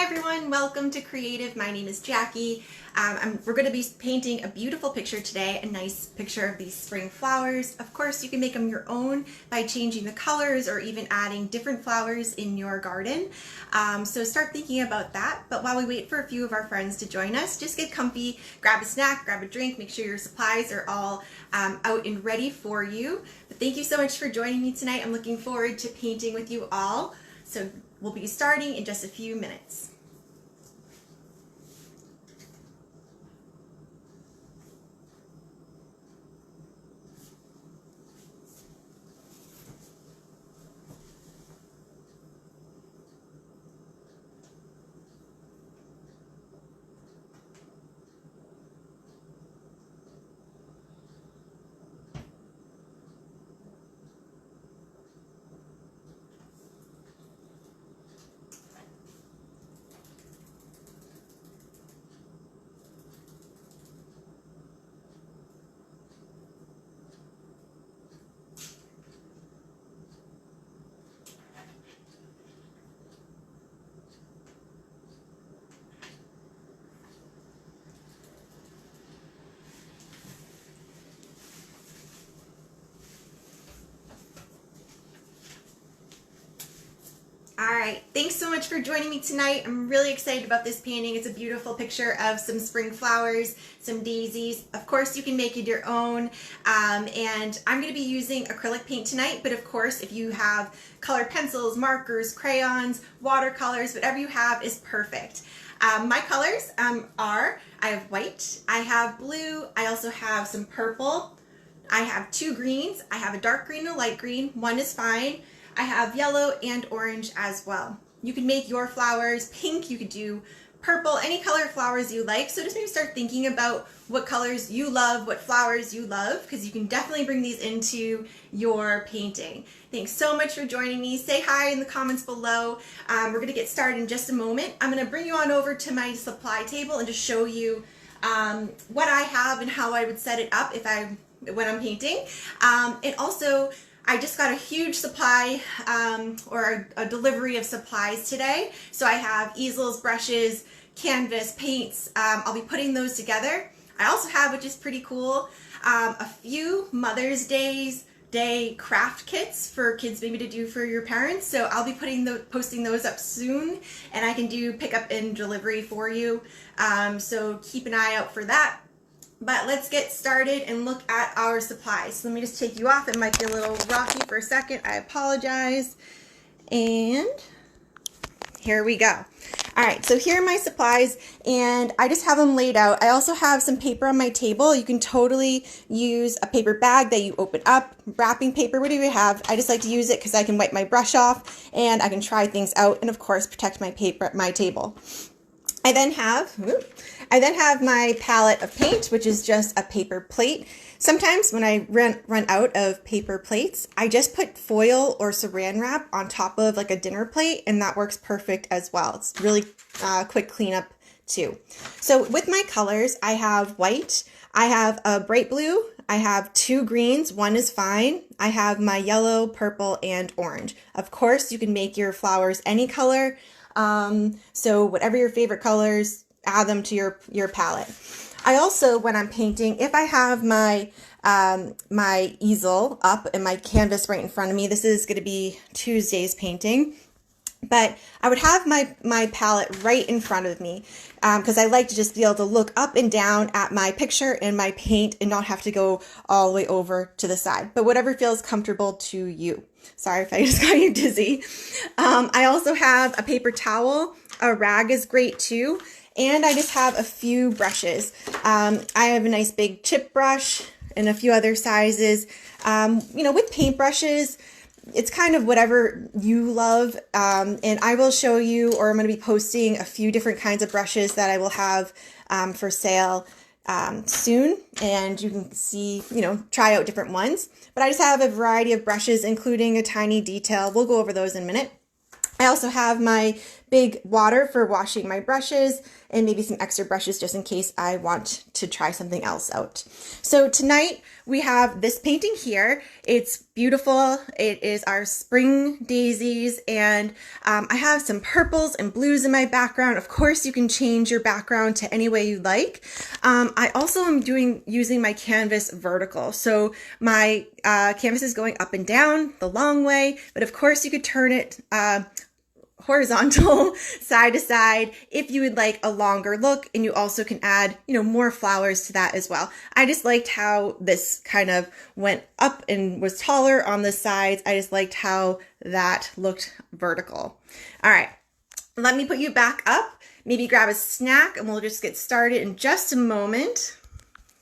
Hi everyone, welcome to Kreativ. My name is Jackie. We're going to be painting a beautiful picture today, a nice picture of these spring flowers. Of course, you can make them your own by changing the colors or even adding different flowers in your garden. So start thinking about that. But while we wait for a few of our friends to join us, just get comfy, grab a snack, grab a drink, make sure your supplies are all out and ready for you. But thank you so much for joining me tonight. I'm looking forward to painting with you all. So we'll be starting in just a few minutes. Alright, thanks so much for joining me tonight. I'm really excited about this painting. It's a beautiful picture of some spring flowers, some daisies. Of course, you can make it your own. And I'm going to be using acrylic paint tonight, but of course, if you have colored pencils, markers, crayons, watercolors, whatever you have is perfect. My colors are, I have white, I have blue, I also have some purple, I have two greens, I have a dark green and a light green, one is fine. I have yellow and orange as well. You can make your flowers pink, you could do purple, any color flowers you like. So just maybe start thinking about what colors you love, what flowers you love, because you can definitely bring these into your painting. Thanks so much for joining me. Say hi in the comments below. We're going to get started in just a moment. I'm going to bring you on over to my supply table and just show you what I have and how I would set it up when I'm painting. And also, I just got a huge supply or a delivery of supplies today. So I have easels, brushes, canvas, paints. I'll be putting those together. I also have, which is pretty cool, a few Mother's Day craft kits for kids maybe to do for your parents. So I'll be posting those up soon, and I can do pickup and delivery for you. So keep an eye out for that. But let's get started and look at our supplies. So let me just take you off. It might be a little rocky for a second. I apologize. And here we go. All right, so here are my supplies, and I just have them laid out. I also have some paper on my table. You can totally use a paper bag that you open up, wrapping paper, whatever you have. I just like to use it because I can wipe my brush off and I can try things out and, of course, protect my table. I then have my palette of paint, which is just a paper plate. Sometimes when I run out of paper plates, I just put foil or saran wrap on top of like a dinner plate, and that works perfect as well. It's really quick cleanup too. So with my colors, I have white, I have a bright blue, I have two greens, one is fine. I have my yellow, purple, and orange. Of course, you can make your flowers any color. So whatever your favorite colors, add them to your palette. I also, when I'm painting, if I have my my easel up and my canvas right in front of me, this is going to be Tuesday's painting, but I would have my palette right in front of me because I like to just be able to look up and down at my picture and my paint and not have to go all the way over to the side, but whatever feels comfortable to you. Sorry if I just got you dizzy. I also have a paper towel. A rag is great too. And I just have a few brushes. I have a nice big chip brush and a few other sizes. You know, with paintbrushes, it's kind of whatever you love. And I will show you, or I'm going to be posting a few different kinds of brushes that I will have for sale soon, and you can see, try out different ones. But I just have a variety of brushes, including a tiny detail. We'll go over those in a minute. I also have my big water for washing my brushes, and maybe some extra brushes just in case I want to try something else out. So tonight we have this painting here. It's beautiful. It is our spring daisies, and I have some purples and blues in my background. Of course, you can change your background to any way you like. I also am using my canvas vertical. So my canvas is going up and down the long way, but of course you could turn it horizontal side to side if you would like a longer look, and you also can add, more flowers to that as well. I just liked how this kind of went up and was taller on the sides. I just liked how that looked vertical. All right, let me put you back up. Maybe grab a snack and we'll just get started in just a moment.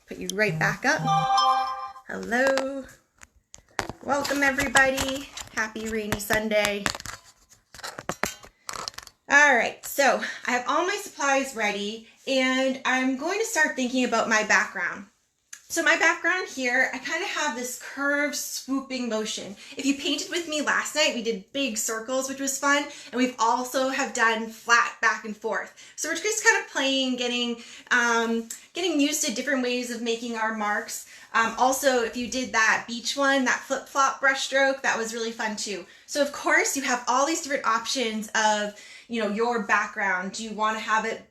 Put you right back up. Hello. Welcome everybody. Happy rainy Sunday. All right, so I have all my supplies ready, and I'm going to start thinking about my background. So my background here, I kind of have this curved, swooping motion. If you painted with me last night, we did big circles, which was fun, and we've also have done flat back and forth. So we're just kind of playing, getting used to different ways of making our marks. Also, if you did that beach one, that flip-flop brush stroke, that was really fun too. So of course, you have all these different options of your background. Do you want to have it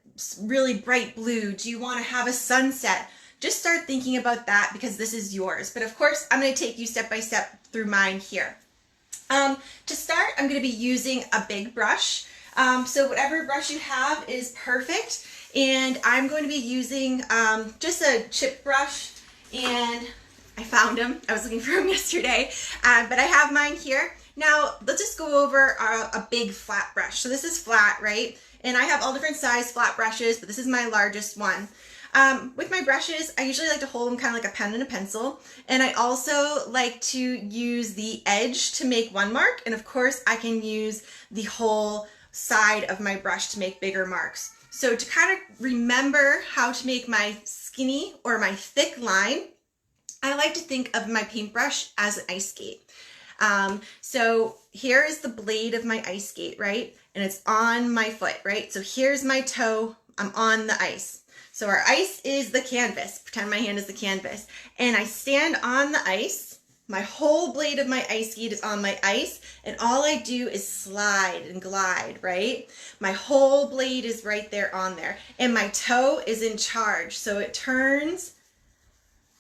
really bright blue? Do you want to have a sunset? Just start thinking about that because this is yours. But of course, I'm going to take you step by step through mine here. To start, I'm going to be using a big brush. So whatever brush you have is perfect. And I'm going to be using just a chip brush, and I found him. I was looking for him yesterday, but I have mine here. Now, let's just go over a big flat brush. So this is flat, right? And I have all different size flat brushes, but this is my largest one. With my brushes, I usually like to hold them kind of like a pen and a pencil. And I also like to use the edge to make one mark. And of course, I can use the whole side of my brush to make bigger marks. So to kind of remember how to make my skinny or my thick line, I like to think of my paintbrush as an ice skate. So here is the blade of my ice skate, right? And it's on my foot, right? So here's my toe, I'm on the ice. So our ice is the canvas. Pretend my hand is the canvas. And I stand on the ice. My whole blade of my ice skate is on my ice. And all I do is slide and glide, right? My whole blade is right there on there. And my toe is in charge. So it turns,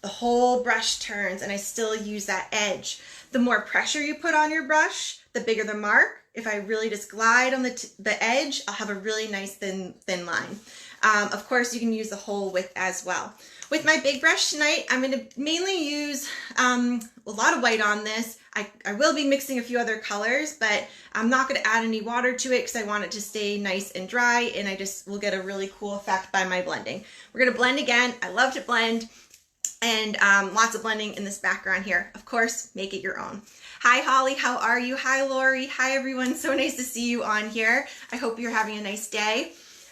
the whole brush turns, and I still use that edge. The more pressure you put on your brush, the bigger the mark. If I really just glide on the edge, I'll have a really nice thin line. Of course, you can use the whole width as well. With my big brush tonight, I'm going to mainly use a lot of white on this. I will be mixing a few other colors, but I'm not going to add any water to it because I want it to stay nice and dry, and I just will get a really cool effect by my blending. We're going to blend again. I love to blend, and lots of blending in this background here. Of course, make it your own. Hi, Holly. How are you? Hi, Lori. Hi, everyone. So nice to see you on here. I hope you're having a nice day.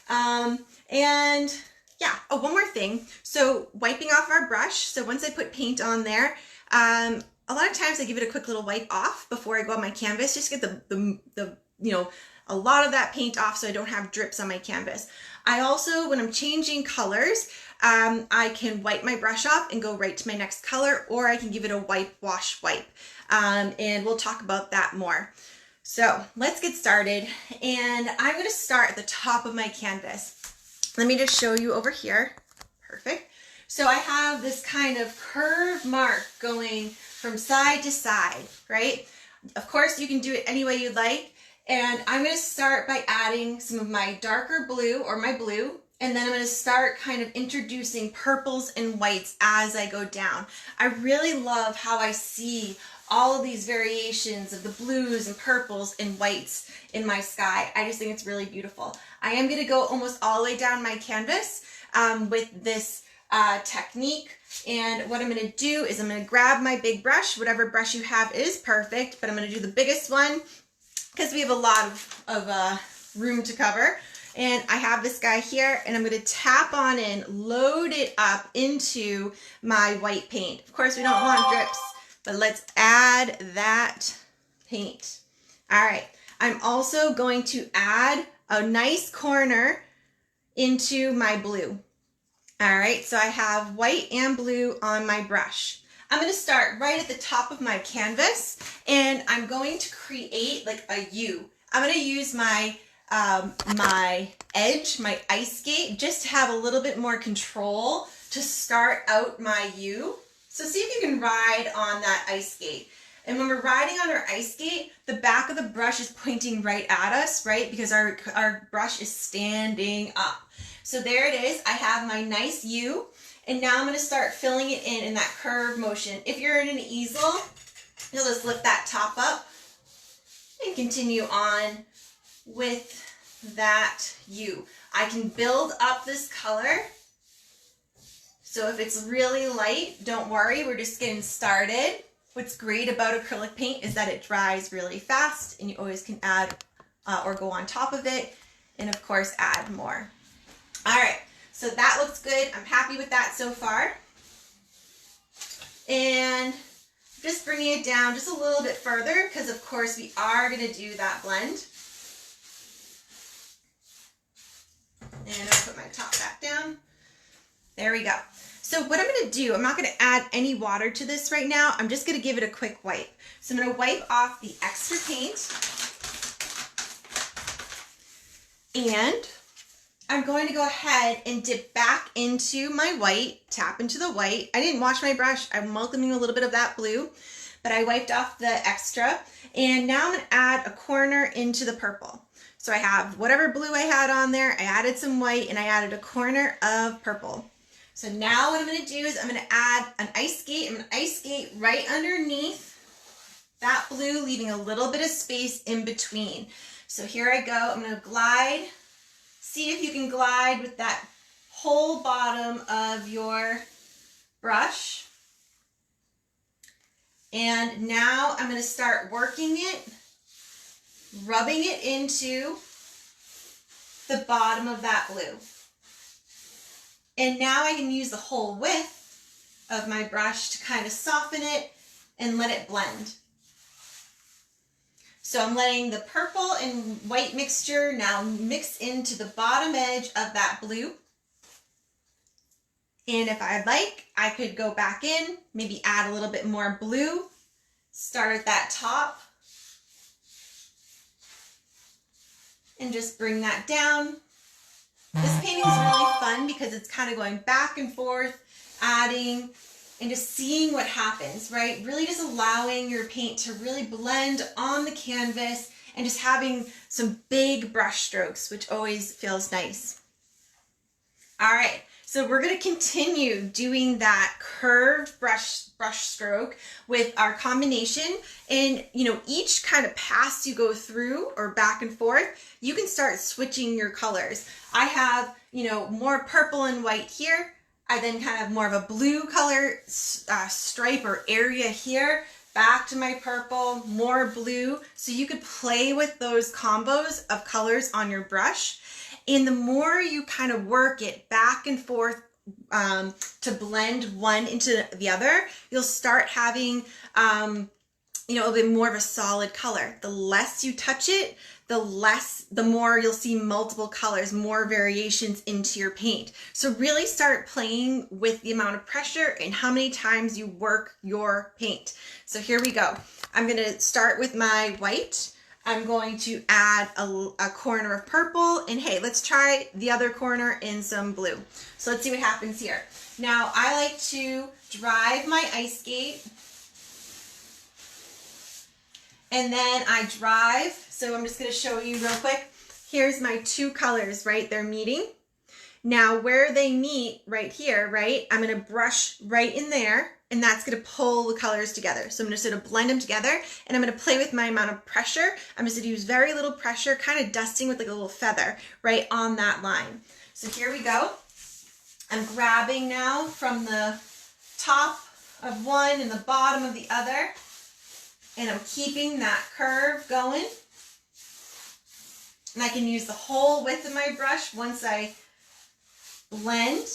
And yeah, oh, one more thing. So wiping off our brush. So once I put paint on there, a lot of times I give it a quick little wipe off before I go on my canvas, just to get the a lot of that paint off so I don't have drips on my canvas. I also, when I'm changing colors, I can wipe my brush off and go right to my next color, or I can give it a wash wipe. And we'll talk about that more. So let's get started. And I'm going to start at the top of my canvas. Let me just show you over here. Perfect. So I have this kind of curved mark going from side to side, right? Of course, you can do it any way you'd like. And I'm going to start by adding some of my darker blue, or my blue, and then I'm going to start kind of introducing purples and whites as I go down. I really love how I see all of these variations of the blues and purples and whites in my sky. I just think it's really beautiful. I am going to go almost all the way down my canvas with this technique. And what I'm going to do is I'm going to grab my big brush. Whatever brush you have is perfect, but I'm going to do the biggest one because we have a lot of room to cover. And I have this guy here, and I'm going to tap on in, load it up into my white paint. Of course, we don't want drips, but let's add that paint. All right. I'm also going to add a nice corner into my blue. All right, so I have white and blue on my brush. I'm going to start right at the top of my canvas, and I'm going to create like a U. I'm going to use my my edge, my ice skate, just to have a little bit more control to start out my U. So see if you can ride on that ice skate. And when we're riding on our ice skate, the back of the brush is pointing right at us, right? Because our brush is standing up. So there it is. I have my nice U. And now I'm going to start filling it in that curve motion. If you're in an easel, you'll just lift that top up and continue on with that U. I can build up this color. So if it's really light, don't worry, we're just getting started. What's great about acrylic paint is that it dries really fast, and you always can add or go on top of it, and of course add more. All right, so that looks good. I'm happy with that so far. And just bringing it down just a little bit further, because of course we are going to do that blend. And I'll put my top back down. There we go. So what I'm going to do, I'm not going to add any water to this right now. I'm just going to give it a quick wipe. So I'm going to wipe off the extra paint. And I'm going to go ahead and dip back into my white, tap into the white. I didn't wash my brush. I'm welcoming a little bit of that blue, but I wiped off the extra. And now I'm going to add a corner into the purple. So I have whatever blue I had on there, I added some white, and I added a corner of purple. So now what I'm going to do is I'm going to add an ice skate. I'm going to ice skate right underneath that blue, leaving a little bit of space in between. So here I go. I'm going to glide. See if you can glide with that whole bottom of your brush. And now I'm going to start working it, rubbing it into the bottom of that blue. And now I can use the whole width of my brush to kind of soften it and let it blend. So I'm letting the purple and white mixture now mix into the bottom edge of that blue. And if I'd like, I could go back in, maybe add a little bit more blue, start at that top, and just bring that down. This painting is really fun because it's kind of going back and forth, adding, and just seeing what happens, right? Really just allowing your paint to really blend on the canvas and just having some big brush strokes, which always feels nice. All right, so we're going to continue doing that curved brush stroke with our combination. And, you know, each kind of pass you go through or back and forth, you can start switching your colors. I have, you know, more purple and white here. I then kind of more of a blue color stripe or area here, back to my purple, more blue. So you could play with those combos of colors on your brush. And the more you kind of work it back and forth to blend one into the other, you'll start having, you know, a bit more of a solid color. The less you touch it, the more you'll see multiple colors, more variations into your paint. So really start playing with the amount of pressure and how many times you work your paint. So here we go. I'm going to start with my white. I'm going to add a corner of purple, and hey, let's try the other corner in some blue. So let's see what happens here. Now I like to drive my ice skate, and then I drive. So I'm just going to show you real quick. Here's my two colors, right? They're meeting. Now where they meet right here, right? I'm going to brush right in there, and that's going to pull the colors together. So I'm just going to blend them together, and I'm going to play with my amount of pressure. I'm just going to use very little pressure, kind of dusting with like a little feather right on that line. So here we go. I'm grabbing now from the top of one and the bottom of the other, and I'm keeping that curve going. And I can use the whole width of my brush once I blend.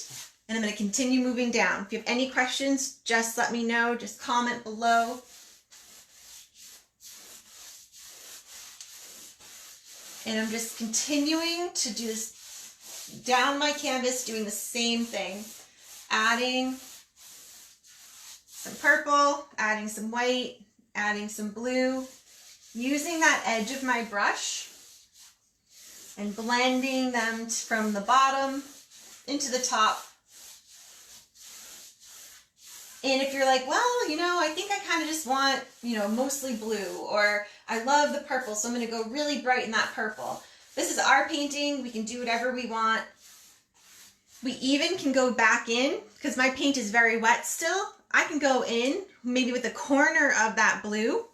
And I'm going to continue moving down. If you have any questions, just let me know. Just comment below. And I'm just continuing to do this down my canvas, doing the same thing. Adding some purple, adding some white, adding some blue, using that edge of my brush and blending them from the bottom into the top. And if you're like, well, you know, I think I kind of just want, you know, mostly blue, or I love the purple, so I'm going to go really bright in that purple. This is our painting. We can do whatever we want. We even can go back in, because my paint is very wet still. I can go in maybe with the corner of that blue,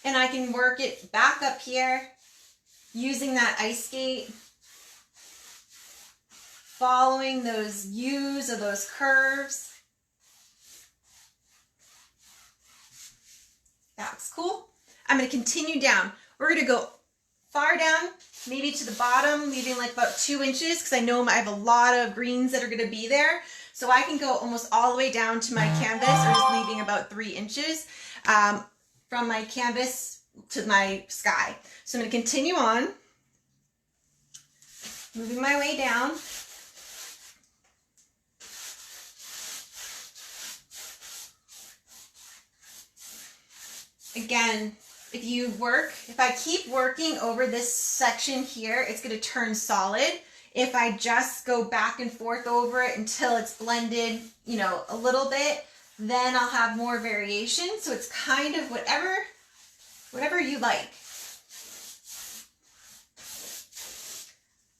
and I can work it back up here using that ice skate, following those U's or those curves. That's cool. I'm going to continue down. We're going to go far down, maybe to the bottom, leaving like about 2 inches, because I know I have a lot of greens that are going to be there. So I can go almost all the way down to my canvas, or just leaving about 3 inches from my canvas to my sky. So I'm going to continue on, moving my way down. Again, if I keep working over this section here, it's going to turn solid. If I just go back and forth over it until it's blended, you know, a little bit, then I'll have more variation. So it's kind of whatever you like.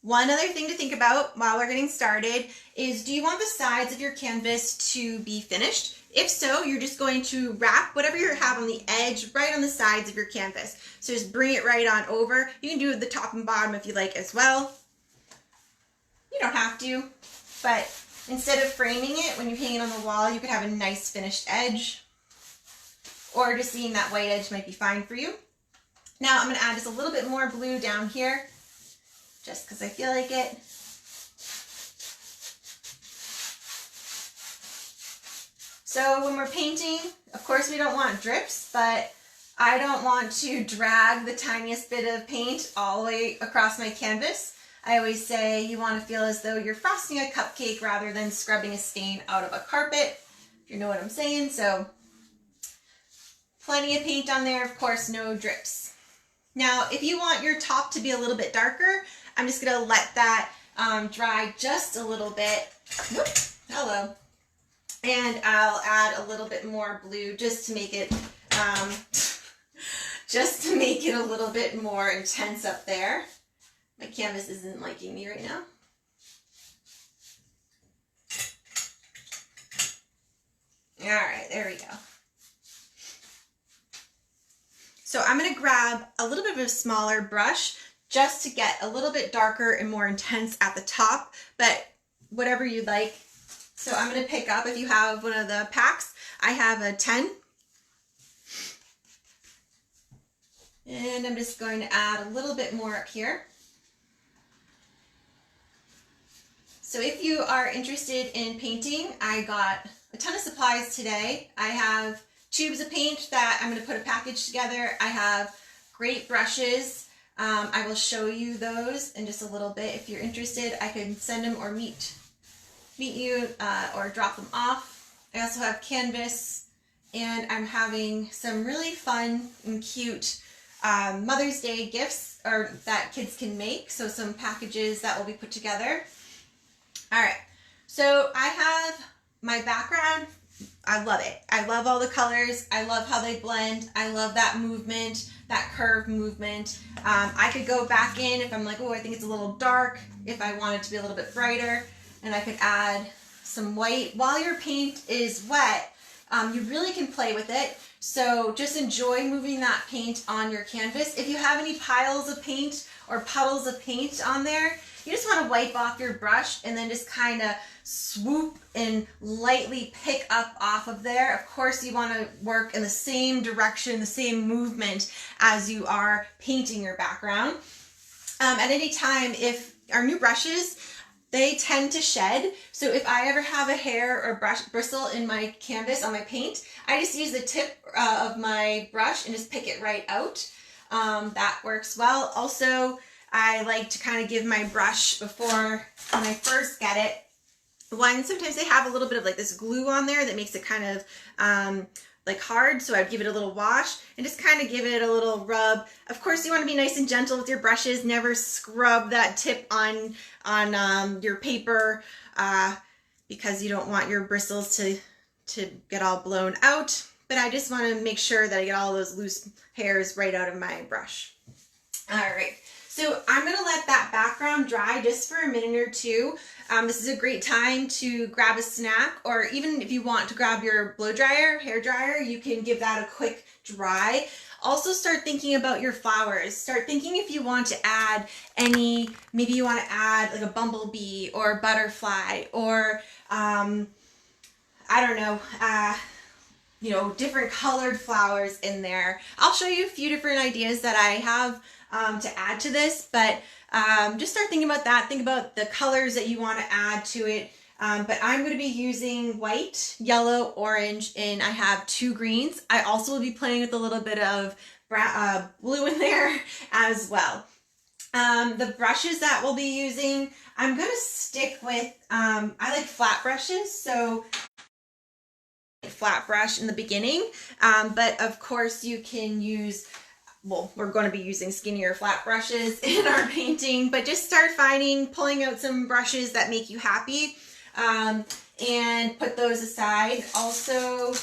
One other thing to think about while we're getting started is, do you want the sides of your canvas to be finished? If so, you're just going to wrap whatever you have on the edge right on the sides of your canvas. So just bring it right on over. You can do the top and bottom if you like as well. You don't have to, but instead of framing it, when you hang it on the wall, you could have a nice finished edge, or just seeing that white edge might be fine for you. Now I'm going to add just a little bit more blue down here, just because I feel like it. So when we're painting, of course we don't want drips, but I don't want to drag the tiniest bit of paint all the way across my canvas. I always say you want to feel as though you're frosting a cupcake rather than scrubbing a stain out of a carpet, if you know what I'm saying. So plenty of paint on there, of course, no drips. Now, if you want your top to be a little bit darker, I'm just going to let that dry just a little bit. Whoop, hello. And I'll add a little bit more blue just to make it a little bit more intense up there. My canvas isn't liking me right now. All right, there we go. So I'm going to grab a little bit of a smaller brush just to get a little bit darker and more intense at the top, but whatever you like. So I'm going to pick up, if you have one of the packs, I have a 10. And I'm just going to add a little bit more up here. So if you are interested in painting, I got a ton of supplies today. I have tubes of paint that I'm going to put a package together. I have great brushes. I will show you those in just a little bit. If you're interested, I can send them or meet you or drop them off. I also have canvas, and I'm having some really fun and cute Mother's Day gifts that kids can make. So some packages that will be put together. All right, so I have my background. I love it. I love all the colors. I love how they blend. I love that movement, that curve movement. I could go back in if I'm like, oh, I think it's a little dark, if I want it to be a little bit brighter, and I could add some white. While your paint is wet, you really can play with it. So just enjoy moving that paint on your canvas. If you have any piles of paint or puddles of paint on there, you just want to wipe off your brush and then just kind of swoop and lightly pick up off of there. Of course, you want to work in the same direction, the same movement as you are painting your background. At any time, if our new brushes, they tend to shed. So if I ever have a hair or bristle in my canvas on my paint, I just use the tip of my brush and just pick it right out. that works well. Also, I like to kind of give my brush before, when I first get it, sometimes they have a little bit of like this glue on there that makes it kind of like hard, so I'd give it a little wash and just kind of give it a little rub. Of course, you want to be nice and gentle with your brushes. Never scrub that tip on your paper because you don't want your bristles to get all blown out. But I just want to make sure that I get all those loose hairs right out of my brush. All right. So I'm going to let that background dry just for a minute or two. This is a great time to grab a snack, or even if you want to grab your blow dryer, hair dryer, you can give that a quick dry. Also start thinking about your flowers. Start thinking if you want to add any, maybe you want to add like a bumblebee or a butterfly or, I don't know, you know, different colored flowers in there. I'll show you a few different ideas that I have to add to this, but just start thinking about that. Think about the colors that you want to add to it. But I'm going to be using white, yellow, orange, and I have 2 greens. I also will be playing with a little bit of blue in there as well. The brushes that we'll be using, I'm going to stick with, I like flat brushes, so flat brush in the beginning, but of course you can use, well, we're going to be using skinnier flat brushes in our painting, but just start pulling out some brushes that make you happy, and put those aside. Also,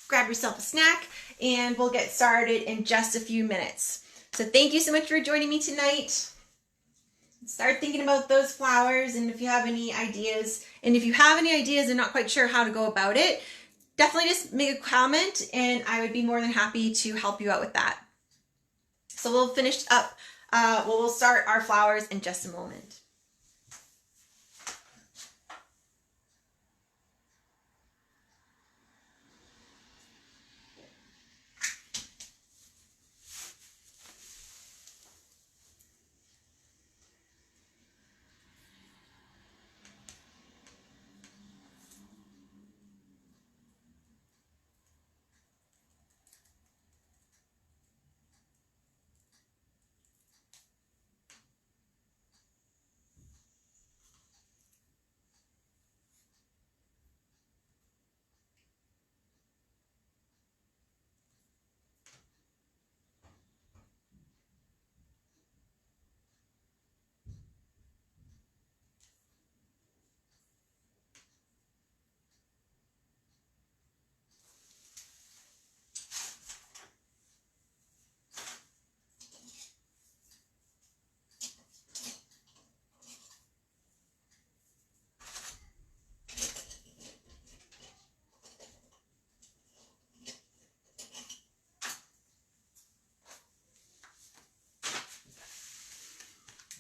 grab yourself a snack and we'll get started in just a few minutes. So thank you so much for joining me tonight. Start thinking about those flowers, and if you have any ideas, and not quite sure how to go about it, definitely just make a comment and I would be more than happy to help you out with that. So we'll finish up, we'll start our flowers in just a moment.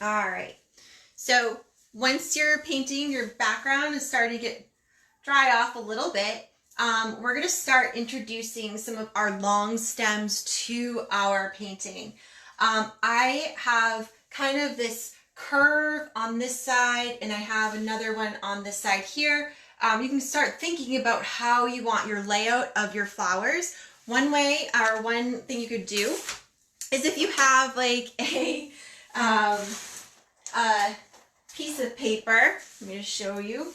All right, so once you're painting, your background is starting to get dry off a little bit, we're going to start introducing some of our long stems to our painting. I have kind of this curve on this side and I have another one on this side here. You can start thinking about how you want your layout of your flowers. One way, or one thing you could do is if you have like a piece of paper, let me just show you.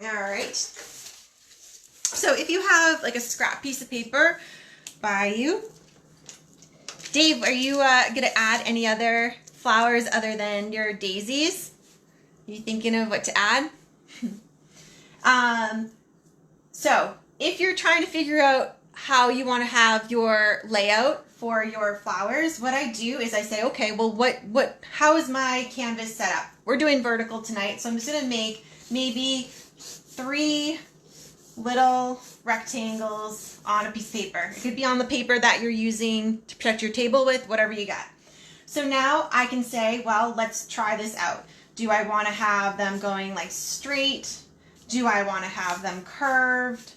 All right. So if you have like a scrap piece of paper by you, Dave, are you going to add any other flowers other than your daisies? Are you thinking of what to add? So if you're trying to figure out how you want to have your layout for your flowers, what I do is I say, okay, well, how is my canvas set up? We're doing vertical tonight, so I'm just going to make maybe 3 little rectangles on a piece of paper. It could be on the paper that you're using to protect your table with, whatever you got. So now I can say, well, let's try this out. Do I want to have them going like straight? Do I want to have them curved?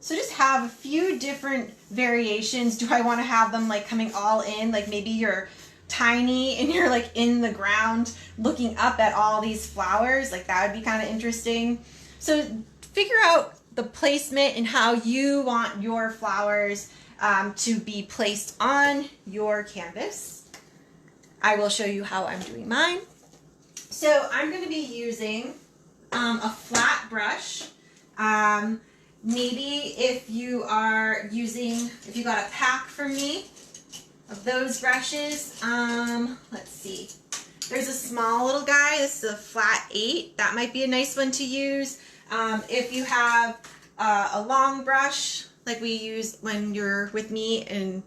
So just have a few different variations. Do I want to have them like coming all in, like maybe you're tiny and you're like in the ground looking up at all these flowers, like that would be kind of interesting. So figure out the placement and how you want your flowers to be placed on your canvas. I will show you how I'm doing mine. So I'm going to be using a flat brush. Maybe if you got a pack from me of those brushes, let's see. There's a small little guy. This is a flat 8. That might be a nice one to use. If you have a long brush, like we use when you're with me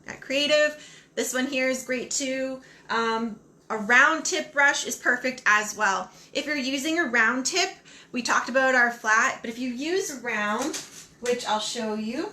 at Kreativ, this one here is great too. A round tip brush is perfect as well. If you're using a round tip, we talked about our flat, but if you use a round, which I'll show you,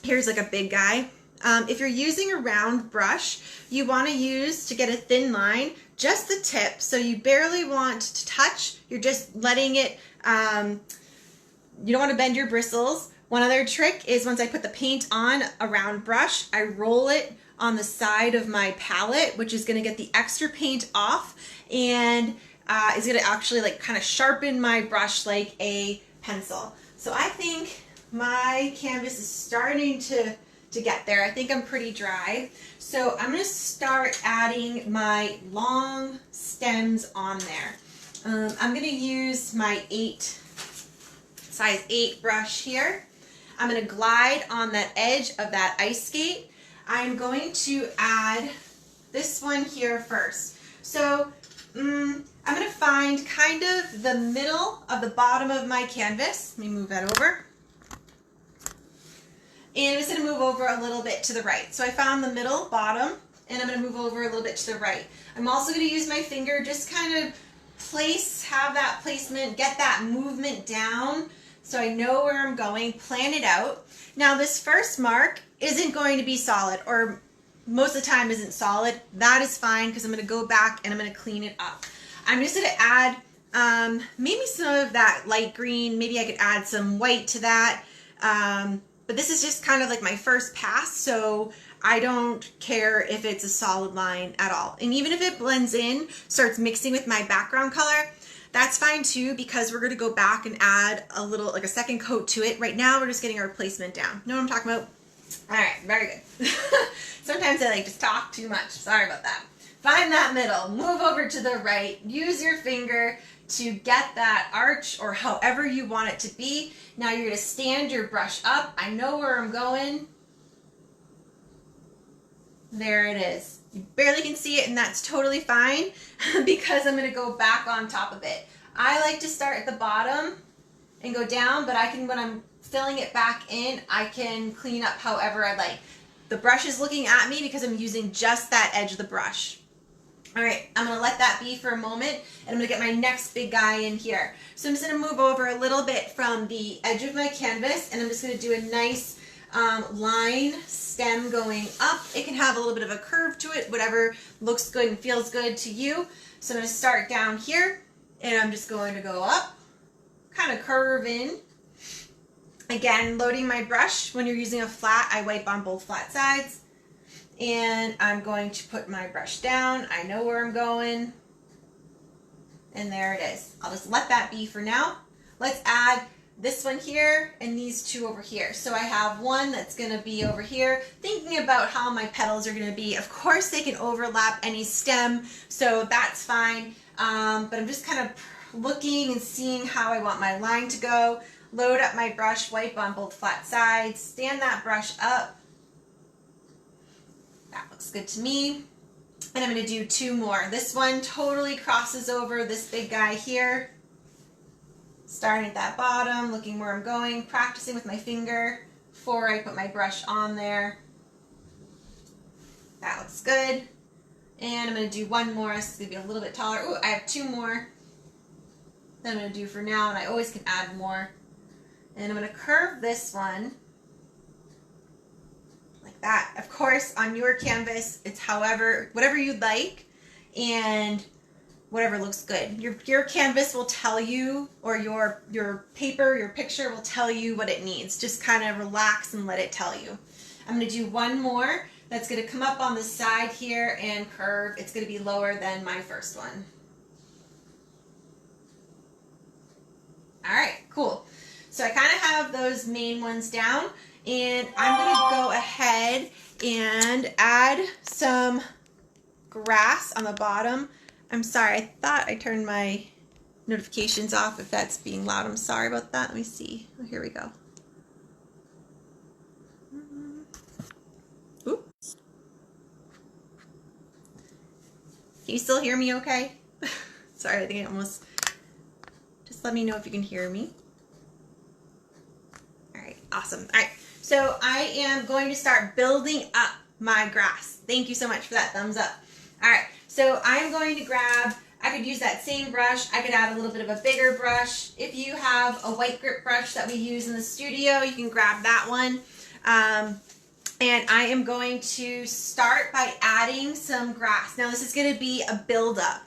here's like a big guy. If you're using a round brush, you want to use, to get a thin line, just the tip. So you barely want to touch. You're just letting it, you don't want to bend your bristles. One other trick is once I put the paint on a round brush, I roll it on the side of my palette, which is going to get the extra paint off and is going to actually like kind of sharpen my brush like a pencil. So I think my canvas is starting to get there. I think I'm pretty dry. So I'm going to start adding my long stems on there. I'm going to use my size 8 brush here. I'm going to glide on that edge of that ice skate. I'm going to add this one here first. So I'm going to find kind of the middle of the bottom of my canvas. Let me move that over. And I'm just going to move over a little bit to the right. So I found the middle, bottom, and I'm going to move over a little bit to the right. I'm also going to use my finger, just kind of have that placement, get that movement down so I know where I'm going, plan it out. Now this first mark isn't going to be solid, or most of the time isn't solid. That is fine because I'm going to go back and I'm going to clean it up. I'm just going to add maybe some of that light green. Maybe I could add some white to that. But this is just kind of like my first pass, so I don't care if it's a solid line at all. And even if it blends in, starts mixing with my background color, that's fine too, because we're going to go back and add a little, like a second coat to it. Right now, we're just getting our placement down. Know what I'm talking about? All right, very good. Sometimes I like just talk too much. Sorry about that. Find that middle, move over to the right, use your finger to get that arch or however you want it to be. Now you're going to stand your brush up. I know where I'm going. There it is. You barely can see it, and that's totally fine because I'm going to go back on top of it. I like to start at the bottom and go down, but I can, when I'm filling it back in, I can clean up however I like. The brush is looking at me because I'm using just that edge of the brush. All right, I'm going to let that be for a moment, and I'm going to get my next big guy in here. So I'm just going to move over a little bit from the edge of my canvas, and I'm just going to do a nice line stem going up. It can have a little bit of a curve to it, whatever looks good and feels good to you. So I'm going to start down here, and I'm just going to go up, kind of curve in. Again, loading my brush. When you're using a flat, I wipe on both flat sides. And I'm going to put my brush down. I know where I'm going. And there it is. I'll just let that be for now. Let's add this one here and these two over here. So I have one that's going to be over here. Thinking about how my petals are going to be. Of course, they can overlap any stem, so that's fine. But I'm just kind of looking and seeing how I want my line to go. Load up my brush, wipe on both flat sides, stand that brush up. That looks good to me. And I'm going to do two more. This one totally crosses over this big guy here. Starting at that bottom, looking where I'm going, practicing with my finger before I put my brush on there. That looks good. And I'm going to do one more. This is going to be a little bit taller. Ooh, I have two more that I'm going to do for now, and I always can add more. And I'm going to curve this one like that. Of course, on your canvas, it's whatever you'd like and whatever looks good. Your canvas will tell you, or your paper, your picture will tell you what it needs. Just kind of relax and let it tell you. I'm going to do one more that's going to come up on the side here and curve. It's going to be lower than my first one. All right, cool. So I kind of have those main ones down, and I'm gonna go ahead and add some grass on the bottom. I'm sorry, I thought I turned my notifications off. If that's being loud, I'm sorry about that. Let me see. Oh, here we go. Oops. Can you still hear me okay? Sorry, I think I almost... Just let me know if you can hear me. All right, awesome. All right, so I am going to start building up my grass. Thank you so much for that thumbs up. All right, so I'm going to grab, I could use that same brush. I could add a little bit of a bigger brush. If you have a white grip brush that we use in the studio, you can grab that one. And I am going to start by adding some grass. Now this is going to be a buildup.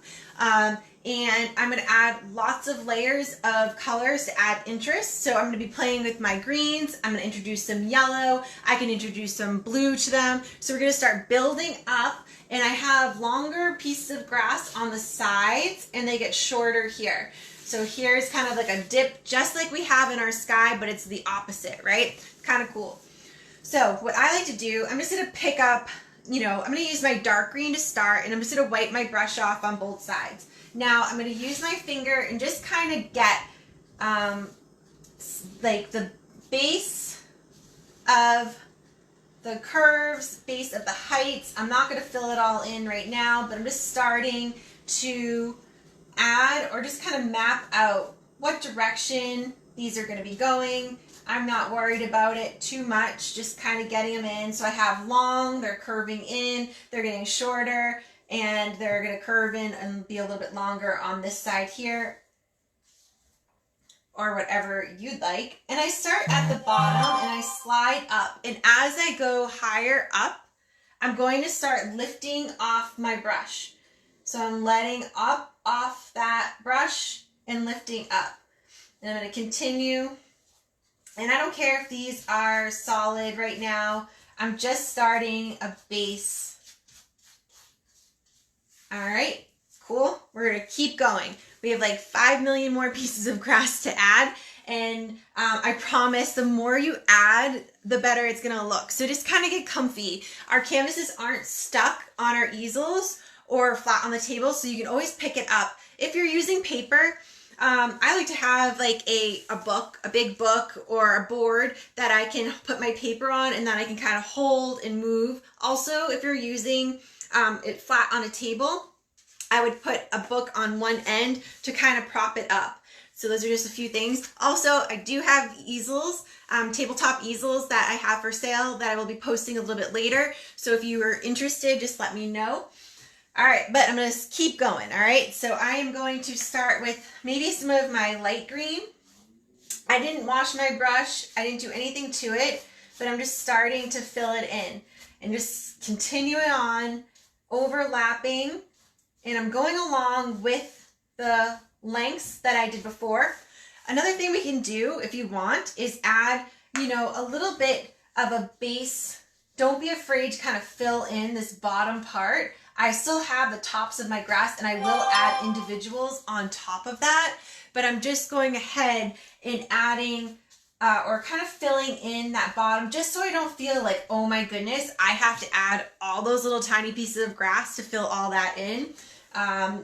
And I'm going to add lots of layers of colors to add interest. So I'm going to be playing with my greens. I'm going to introduce some yellow. I can introduce some blue to them. So we're going to start building up, and I have longer pieces of grass on the sides and they get shorter here. So here's kind of like a dip, just like we have in our sky, but it's the opposite, right? It's kind of cool. So what I like to do, I'm just going to pick up, I'm going to use my dark green to start, and I'm just going to wipe my brush off on both sides. Now I'm going to use my finger and just kind of get like the base of the curves, base of the heights. I'm not going to fill it all in right now, but I'm just starting to add or just kind of map out what direction these are going to be going. I'm not worried about it too much, just kind of getting them in. So I have long, they're curving in, they're getting shorter, and they're going to curve in and be a little bit longer on this side here, or whatever you'd like. And I start at the bottom and I slide up. And as I go higher up, I'm going to start lifting off my brush. So I'm letting up off that brush and lifting up. And I'm going to continue. And I don't care if these are solid right now. I'm just starting a base. All right, cool. We're going to keep going. We have like 5 million more pieces of grass to add. And I promise the more you add, the better it's going to look. So just kind of get comfy. Our canvases aren't stuck on our easels or flat on the table, so you can always pick it up. If you're using paper, I like to have like a book, a big book or a board that I can put my paper on and that I can kind of hold and move. Also, if you're using it flat on a table, I would put a book on one end to kind of prop it up. So those are just a few things. Also, I do have easels, tabletop easels that I have for sale that I will be posting a little bit later. So if you are interested, just let me know. All right, but I'm going to keep going. All right, so I am going to start with maybe some of my light green. I didn't wash my brush. I didn't do anything to it, but I'm just starting to fill it in and just continuing on, overlapping, and I'm going along with the lengths that I did before. Another thing we can do if you want is add, a little bit of a base. Don't be afraid to kind of fill in this bottom part. I still have the tops of my grass and I will add individuals on top of that, but I'm just going ahead and adding or kind of filling in that bottom just so I don't feel like, oh my goodness, I have to add all those little tiny pieces of grass to fill all that in.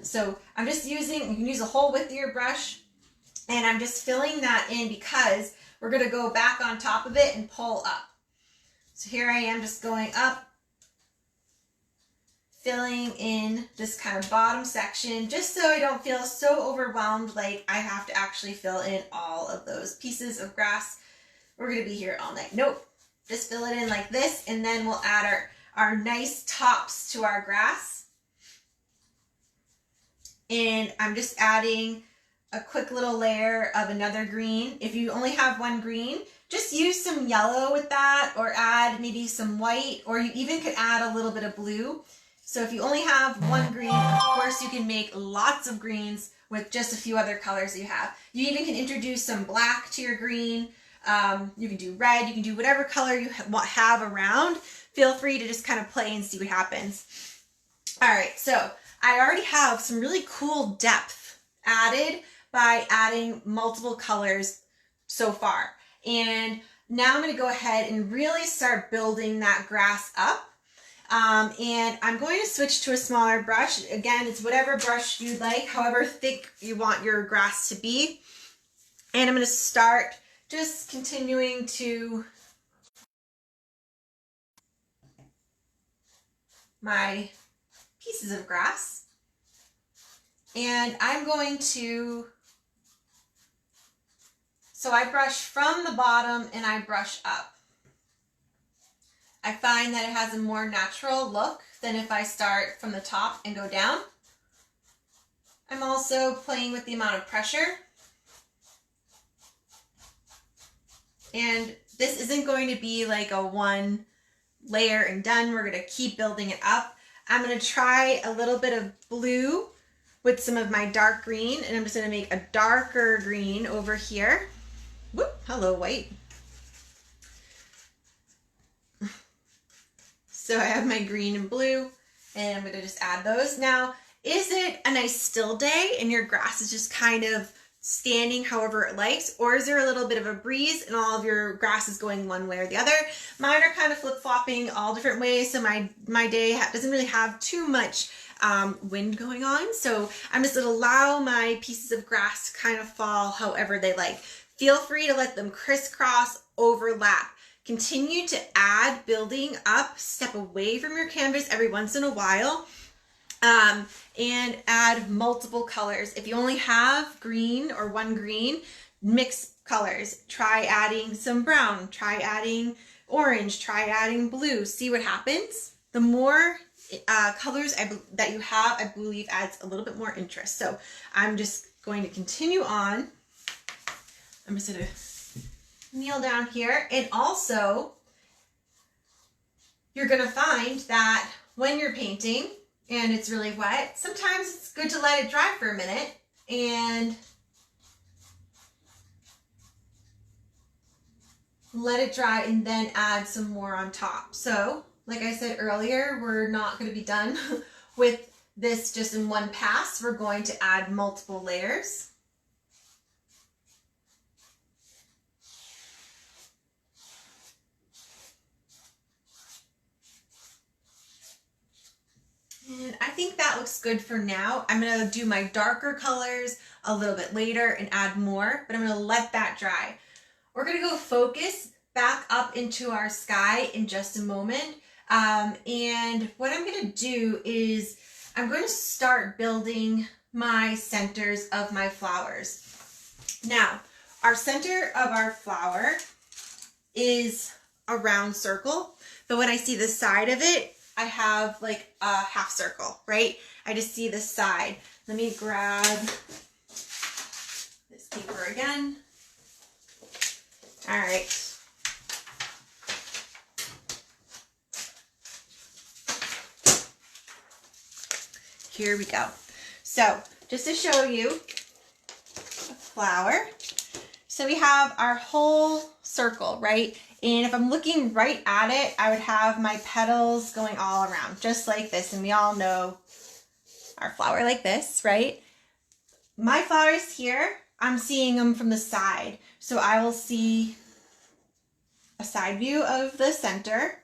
So I'm just using, you can use the whole width of your brush, and I'm just filling that in because we're going to go back on top of it and pull up. So here I am just going up, filling in this kind of bottom section just so I don't feel so overwhelmed like I have to actually fill in all of those pieces of grass. We're going to be here all night. Nope. Just fill it in like this, and then we'll add our nice tops to our grass. And I'm just adding a quick little layer of another green. If you only have one green, just use some yellow with that, or add maybe some white, or you even could add a little bit of blue. So if you only have one green, of course you can make lots of greens with just a few other colors that you have. You even can introduce some black to your green. You can do red, you can do whatever color you have around. Feel free to just kind of play and see what happens. All right, so I already have some really cool depth added by adding multiple colors so far. And now I'm going to go ahead and really start building that grass up. And I'm going to switch to a smaller brush. Again, it's whatever brush you like, however thick you want your grass to be. And I'm going to start just continuing to my pieces of grass. And I'm going to, so I brush from the bottom and I brush up. I find that it has a more natural look than if I start from the top and go down. I'm also playing with the amount of pressure. And this isn't going to be like a one layer and done. We're going to keep building it up. I'm going to try a little bit of blue with some of my dark green, and I'm just going to make a darker green over here. Whoop, hello white. So I have my green and blue, and I'm going to just add those. Now, is it a nice still day and your grass is just kind of standing however it likes, or is there a little bit of a breeze and all of your grass is going one way or the other? Mine are kind of flip-flopping all different ways, so my day doesn't really have too much wind going on, so I'm just going to allow my pieces of grass to kind of fall however they like. Feel free to let them crisscross, overlap. Continue to add, building up, step away from your canvas every once in a while, and add multiple colors. If you only have green or one green, mix colors. Try adding some brown, try adding orange, try adding blue. See what happens. The more colors that you have, I believe adds a little bit more interest. So I'm just going to continue on. I'm just going to kneel down here, and also you're going to find that when you're painting and it's really wet, sometimes it's good to let it dry for a minute and let it dry and then add some more on top. So like I said earlier, we're not going to be done with this just in one pass. We're going to add multiple layers. And I think that looks good for now. I'm going to do my darker colors a little bit later and add more, but I'm going to let that dry. We're going to go focus back up into our sky in just a moment. And what I'm going to do is I'm going to start building my centers of my flowers. Now, our center of our flower is a round circle, but when I see the side of it, I have like a half circle, right? I just see the side. Let me grab this paper again. All right. Here we go. So just to show you a flower. So we have our whole circle, right? And if I'm looking right at it, I would have my petals going all around, just like this. And we all know our flower like this, right? My flowers here, I'm seeing them from the side. So I will see a side view of the center,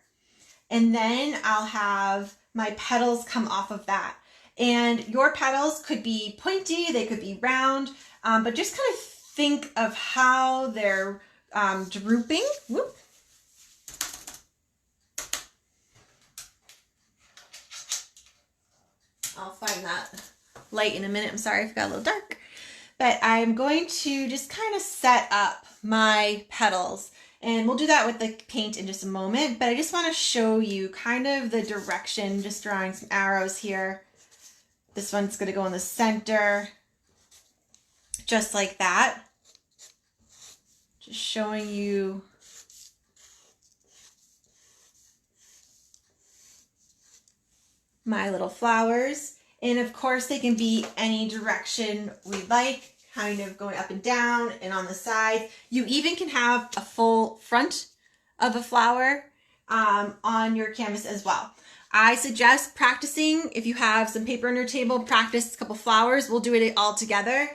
and then I'll have my petals come off of that. And your petals could be pointy, they could be round, but just kind of think of how they're drooping. Whoop. I'll find that light in a minute. I'm sorry if it got a little dark. But I'm going to just kind of set up my petals. And we'll do that with the paint in just a moment. But I just want to show you kind of the direction, just drawing some arrows here. This one's going to go in the center, just like that. Just showing you my little flowers. And of course they can be any direction we like, kind of going up and down and on the side. You even can have a full front of a flower on your canvas as well. I suggest practicing. If you have some paper on your table, practice a couple flowers. We'll do it all together.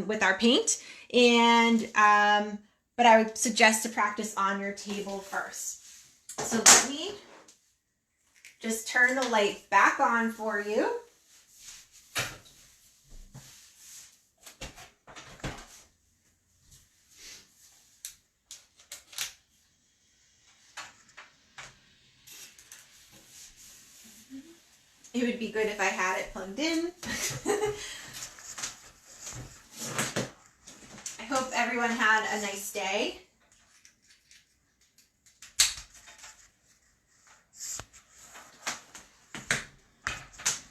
with our paint. And, but I would suggest to practice on your table first. So let me just turn the light back on for you. It would be good if I had it plugged in. I hope everyone had a nice day.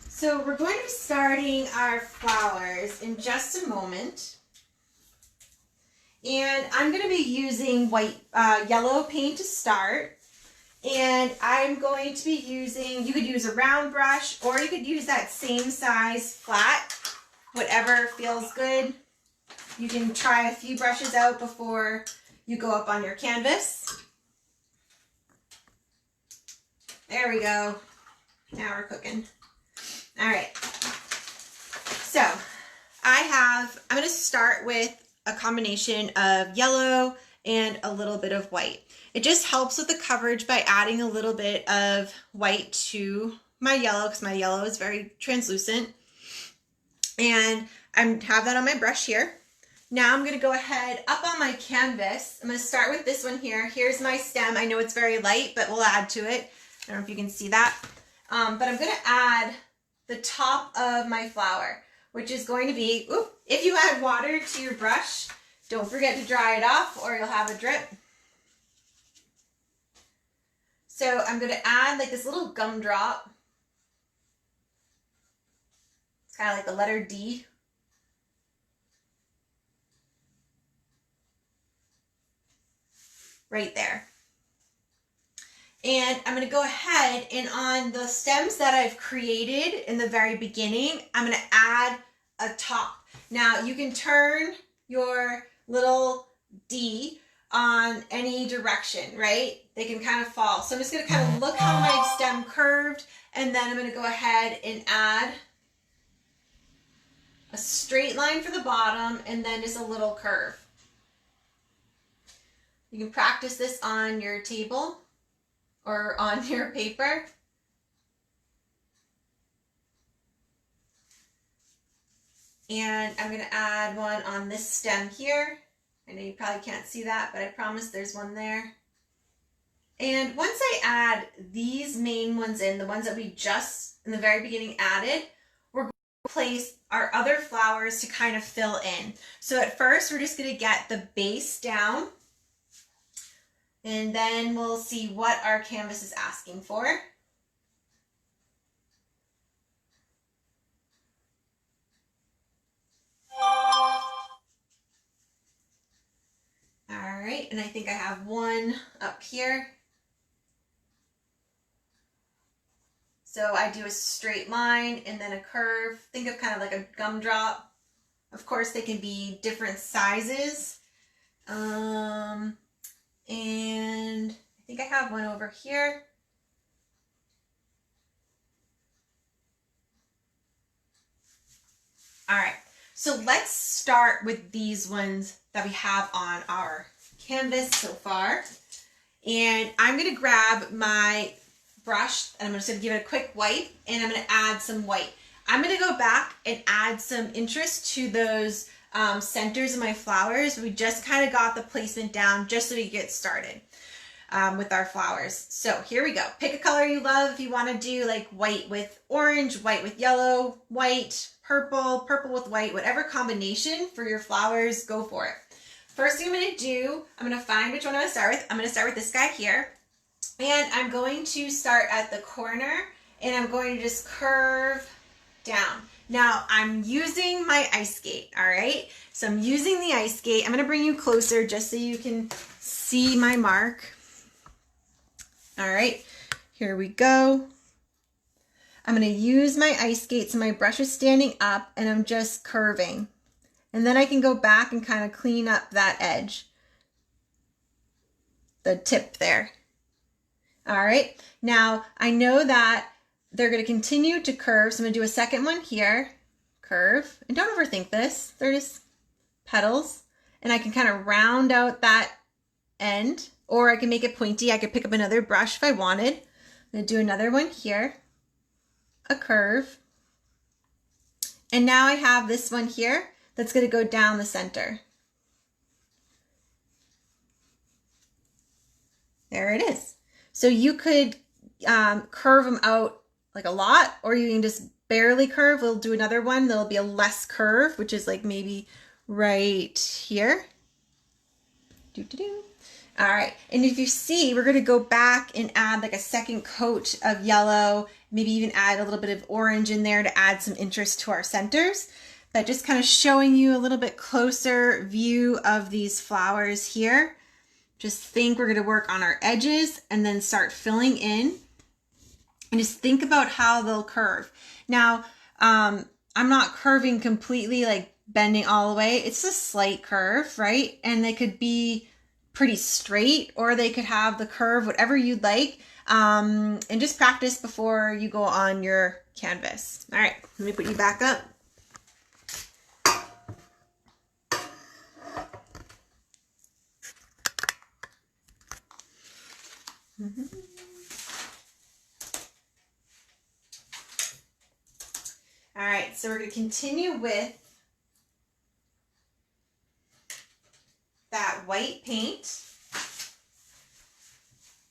So we're going to be starting our flowers in just a moment. And I'm going to be using yellow paint to start. And I'm going to be using, you could use a round brush or you could use that same size flat, whatever feels good. You can try a few brushes out before you go up on your canvas. There we go. Now we're cooking. All right. So I'm going to start with a combination of yellow and a little bit of white. It just helps with the coverage by adding a little bit of white to my yellow because my yellow is very translucent. And I have that on my brush here. Now I'm going to go ahead up on my canvas. I'm going to start with this one here. Here's my stem. I know it's very light, but we'll add to it. I don't know if you can see that. But I'm going to add the top of my flower, which is going to be, if you add water to your brush, don't forget to dry it off or you'll have a drip. So I'm going to add like this little gumdrop. It's kind of like the letter D. Right there. And I'm going to go ahead and on the stems that I've created in the very beginning, I'm going to add a top. Now you can turn your little D on any direction, right? They can kind of fall. So I'm just going to kind of look how my stem curved, and then I'm going to go ahead and add a straight line for the bottom and then just a little curve. You can practice this on your table or on your paper. And I'm going to add one on this stem here. I know you probably can't see that, but I promise there's one there. And once I add these main ones in, the ones that we just in the very beginning added, we're going to place our other flowers to kind of fill in. So at first we're just going to get the base down, and then we'll see what our canvas is asking for. All right, and I think I have one up here. So I do a straight line and then a curve. Think of kind of like a gumdrop. Of course, they can be different sizes. And I think I have one over here. All right, so let's start with these ones that we have on our canvas so far. And I'm gonna grab my brush and I'm just gonna give it a quick wipe, and I'm gonna add some white. I'm gonna go back and add some interest to those centers of my flowers. We just kind of got the placement down just so we get started with our flowers. So here we go. Pick a color you love. If you want to do like white with orange, white with yellow, white, purple, purple with white, whatever combination for your flowers, go for it. First thing I'm going to do, I'm going to find which one I'm going to start with. I'm going to start with this guy here. And I'm going to start at the corner and I'm going to just curve down. Now I'm using my ice skate, all right? So I'm using the ice skate. I'm going to bring you closer just so you can see my mark. All right, here we go. I'm going to use my ice skate so my brush is standing up and I'm just curving. And then I can go back and kind of clean up that edge, the tip there. All right, now I know that they're going to continue to curve, so I'm going to do a second one here, curve. And don't overthink this. They're just petals. And I can kind of round out that end, or I can make it pointy. I could pick up another brush if I wanted. I'm going to do another one here, a curve. And now I have this one here that's going to go down the center. There it is. So you could curve them out like a lot, or you can just barely curve. We'll do another one that'll be a less curve, which is like maybe right here. All right, and if you see, we're gonna go back and add like a second coat of yellow, maybe even add a little bit of orange in there to add some interest to our centers. But just kind of showing you a little bit closer view of these flowers here. Just think we're gonna work on our edges and then start filling in. And just think about how they'll curve. Now, I'm not curving completely, like bending all the way. It's a slight curve, right? And they could be pretty straight, or they could have the curve, whatever you'd like. And just practice before you go on your canvas. All right, let me put you back up. All right, so we're going to continue with that white paint.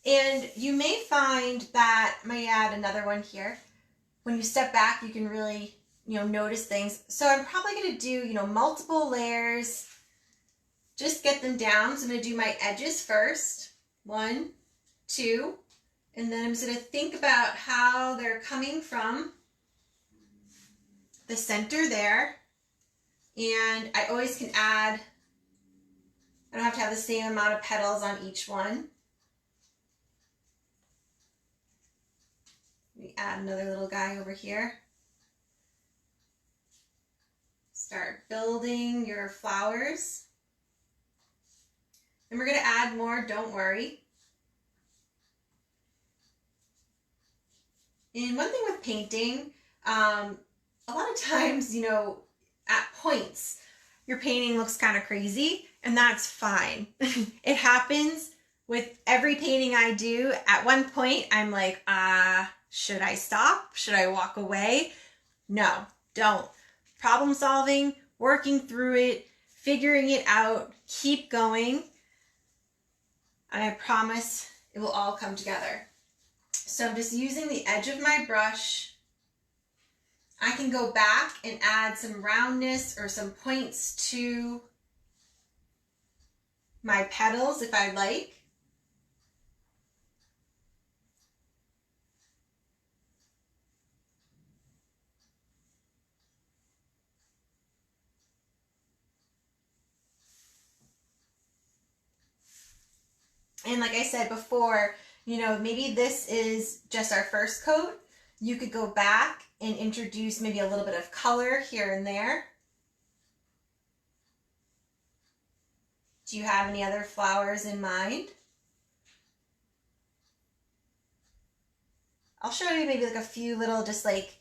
And you may find that, I might add another one here. When you step back, you can really, notice things. So I'm probably going to do, multiple layers. Just get them down. So I'm going to do my edges first. 1, 2, and then I'm just going to think about how they're coming from the center there. And I always can add, I don't have to have the same amount of petals on each one. We add another little guy over here. Start building your flowers. And we're going to add more, don't worry. And one thing with painting, a lot of times, at points, your painting looks kind of crazy, and that's fine. It happens with every painting I do. At one point, I'm like, should I stop? Should I walk away? No, don't. Problem solving, working through it, figuring it out, keep going, and I promise it will all come together. So I'm just using the edge of my brush. I can go back and add some roundness or some points to my petals if I like. And like I said before, maybe this is just our first coat. You could go back and introduce maybe a little bit of color here and there. Do you have any other flowers in mind? I'll show you maybe like a few little, just like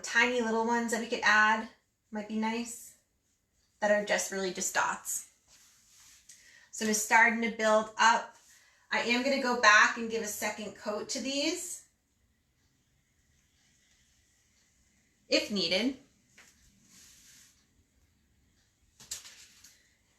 tiny little ones that we could add. Might be nice. That are just really just dots. So I'm starting to build up. I am going to go back and give a second coat to these, if needed.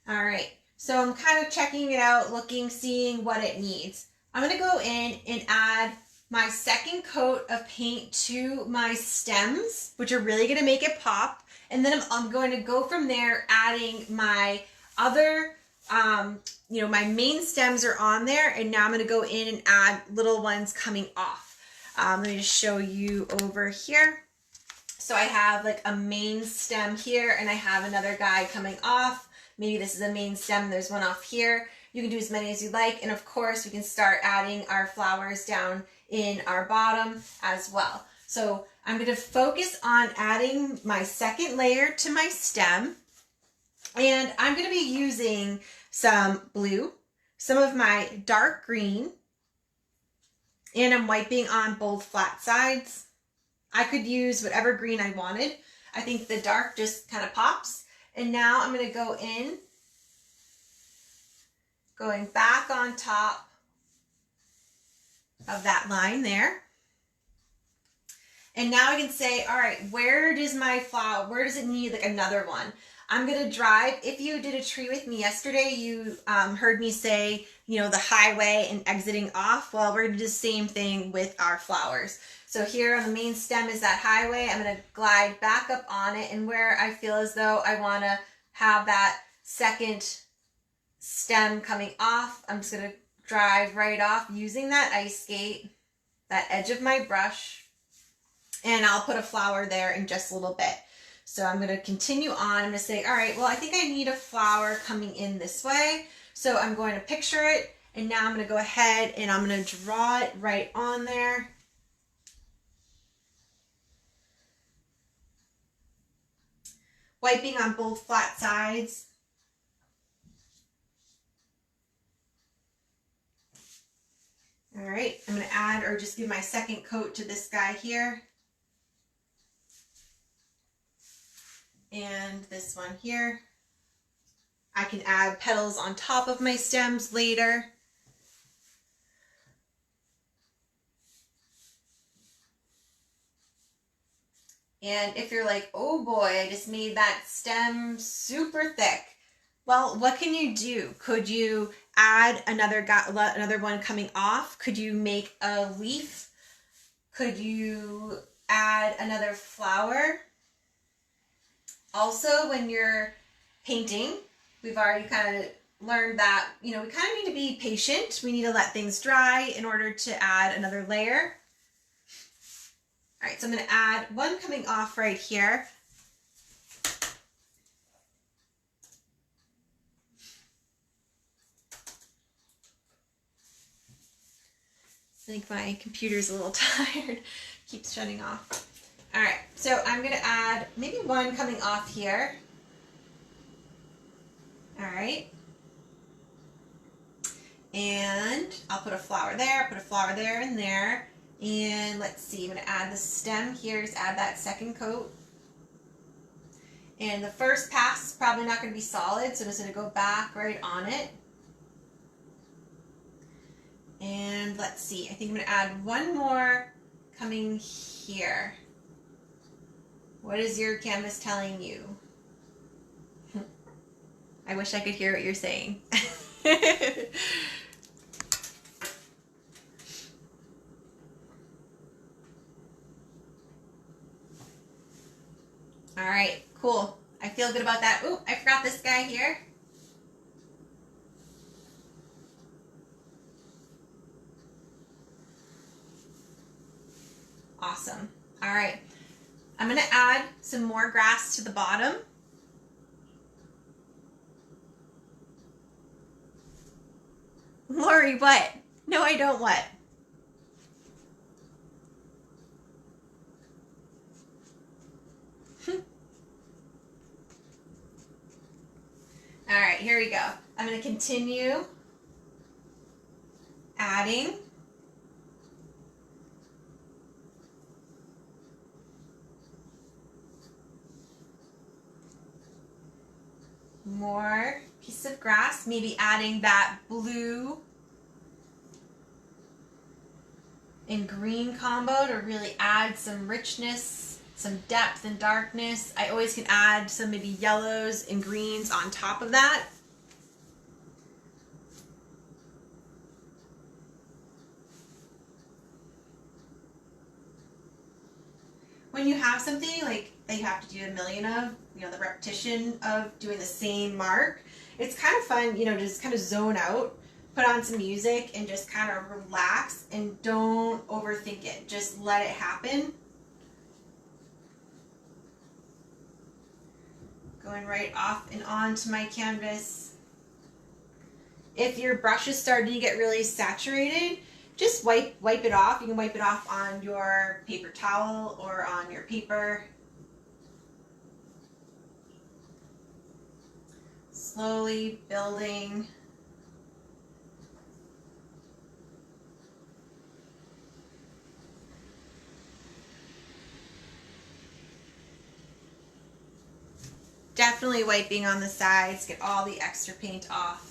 All right, so I'm kind of checking it out, looking, seeing what it needs. I'm going to go in and add my second coat of paint to my stems, which are really going to make it pop. And then I'm going to go from there, adding my other my main stems are on there, and now I'm going to go in and add little ones coming off. Let me just show you over here. So I have like a main stem here, and I have another guy coming off. Maybe this is a main stem, there's one off here. You can do as many as you like, and of course we can start adding our flowers down in our bottom as well. So I'm going to focus on adding my second layer to my stem, and I'm going to be using some blue, some of my dark green, and I'm wiping on both flat sides. I could use whatever green I wanted. I think the dark just kind of pops. And now I'm going to go in, going back on top of that line there. And now I can say, all right, where does my flower, where does it need like another one? I'm going to drive. If you did a tree with me yesterday, you heard me say, you know, the highway and exiting off. Well, we're going to do the same thing with our flowers. So here on the main stem is that highway. I'm going to glide back up on it, and where I feel as though I want to have that second stem coming off, I'm just going to drive right off using that ice skate, that edge of my brush, and I'll put a flower there in just a little bit. So I'm going to continue on. I'm going to say, all right, well, I think I need a flower coming in this way. So I'm going to picture it, and now I'm going to go ahead and I'm going to draw it right on there. Wiping on both flat sides. All right, I'm going to add or just give my second coat to this guy here. And this one here. I can add petals on top of my stems later. And if you're like, oh boy, I just made that stem super thick. Well, what can you do? Could you add another one coming off? Could you make a leaf? Could you add another flower? Also, when you're painting, we've already kind of learned that, you know, we kind of need to be patient. We need to let things dry in order to add another layer. All right, so I'm going to add one coming off right here. I think my computer's a little tired. Keeps shutting off. All right, so I'm going to add maybe one coming off here. All right. And I'll put a flower there, put a flower there and there. And let's see, I'm going to add the stem here, just add that second coat. And the first pass is probably not going to be solid, so I'm just going to go back right on it. And let's see, I think I'm going to add one more coming here. What is your canvas telling you? I wish I could hear what you're saying. All right, cool. I feel good about that. Ooh, I forgot this guy here. Awesome. All right. I'm going to add some more grass to the bottom. Lori, what? No, I don't what? All right, here we go. I'm going to continue adding. More piece of grass, maybe adding that blue and green combo to really add some richness, some depth and darkness. I always can add some maybe yellows and greens on top of that. When you have something like that you have to do a million of, you know, the repetition of doing the same mark, it's kind of fun, you know, to just kind of zone out, put on some music and just kind of relax and don't overthink it. Just let it happen. Going right off and onto my canvas. If your brush is starting to get really saturated, just wipe it off. You can wipe it off on your paper towel or on your paper. Slowly building. definitely wiping on the sides, get all the extra paint off.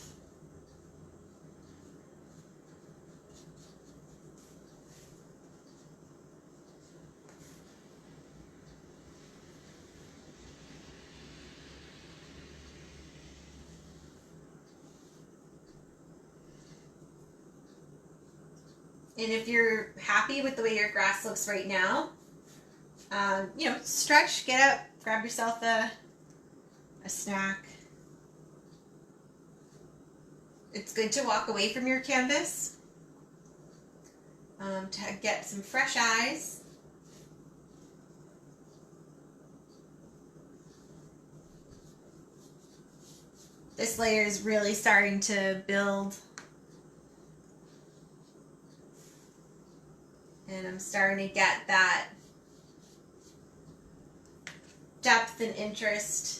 And if you're happy with the way your grass looks right now, you know, stretch, get up, grab yourself a snack. It's good to walk away from your canvas to get some fresh eyes. This layer is really starting to build. And I'm starting to get that depth and interest.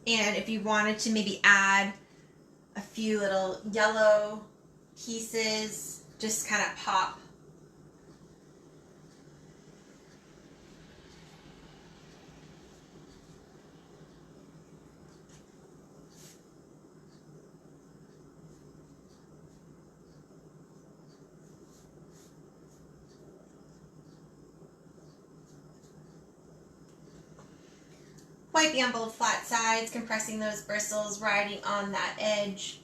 And if you wanted to maybe add a few little yellow pieces, just kind of pop. Wiping on both flat sides, compressing those bristles, riding on that edge.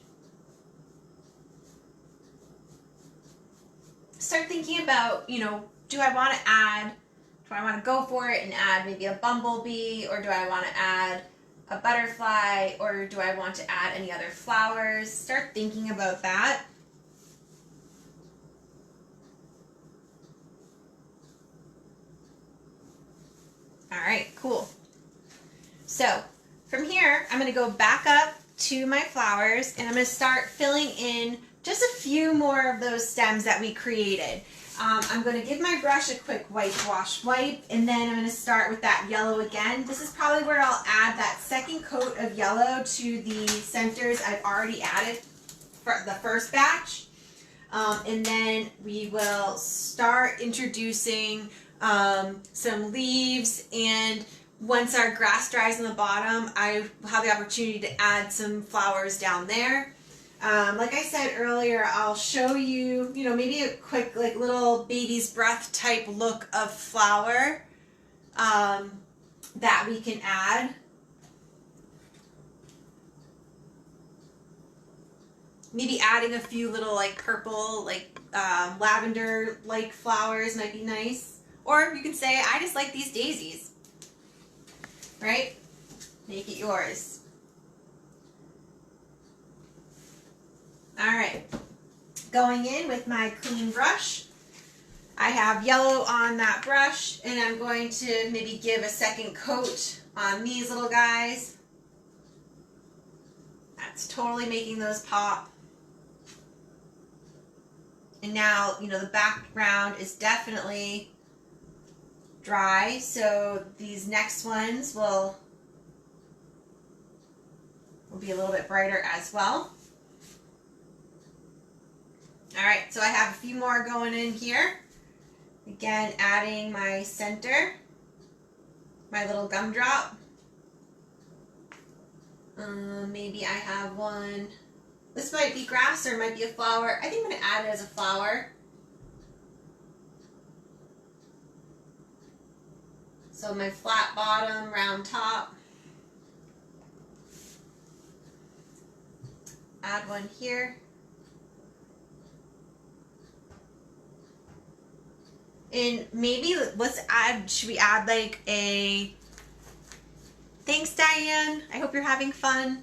Start thinking about, you know, do I want to go for it and add maybe a bumblebee, or do I want to add a butterfly, or do I want to add any other flowers? Start thinking about that. All right, cool. So from here, I'm going to go back up to my flowers, and I'm going to start filling in just a few more of those stems that we created. I'm going to give my brush a quick wash wipe, and then I'm going to start with that yellow again. This is probably where I'll add that second coat of yellow to the centers I've already added for the first batch. And then we will start introducing some leaves, and once our grass dries on the bottom, I will have the opportunity to add some flowers down there. Like I said earlier, I'll show you, you know, maybe a quick, like, little baby's breath type look of flower that we can add. Maybe adding a few little, like, purple, like, lavender-like flowers might be nice. Or you can say, I just like these daisies. Right? Make it yours. All right. Going in with my clean brush. I have yellow on that brush, and I'm going to maybe give a second coat on these little guys. That's totally making those pop. And now, you know, the background is definitely dry, so these next ones will be a little bit brighter as well. All right, so I have a few more going in here. Again, adding my center, my little gumdrop. Maybe I have one. This might be grass or it might be a flower. I think I'm going to add it as a flower. So my flat bottom, round top. Add one here. And maybe let's add, should we add like a, thanks Diane, I hope you're having fun.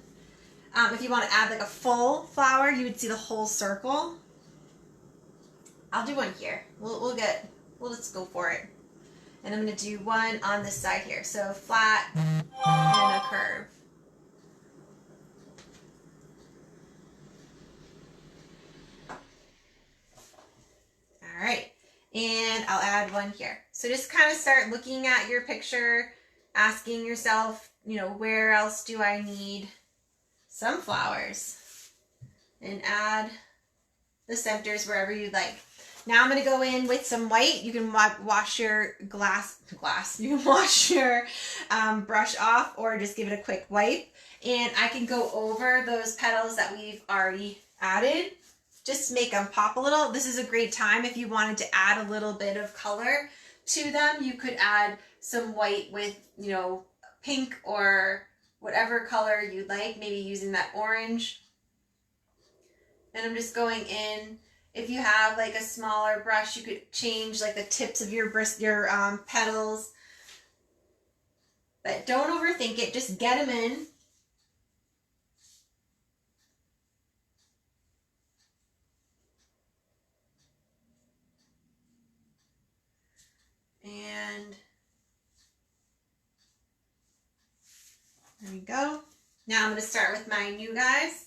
If you want to add like a full flower, you would see the whole circle. I'll do one here. We'll just go for it. And I'm going to do one on this side here. So flat and a curve. All right, and I'll add one here. So just kind of start looking at your picture, asking yourself, you know, where else do I need some flowers? And add the centers wherever you'd like. Now I'm going to go in with some white. You can wash your you can wash your brush off or just give it a quick wipe. And I can go over those petals that we've already added, just to make them pop a little. This is a great time if you wanted to add a little bit of color to them. You could add some white with, you know, pink or whatever color you'd like, maybe using that orange. And I'm just going in. If you have like a smaller brush, you could change like the tips of your petals. But don't overthink it, just get them in. And there we go. Now I'm going to start with my new guys.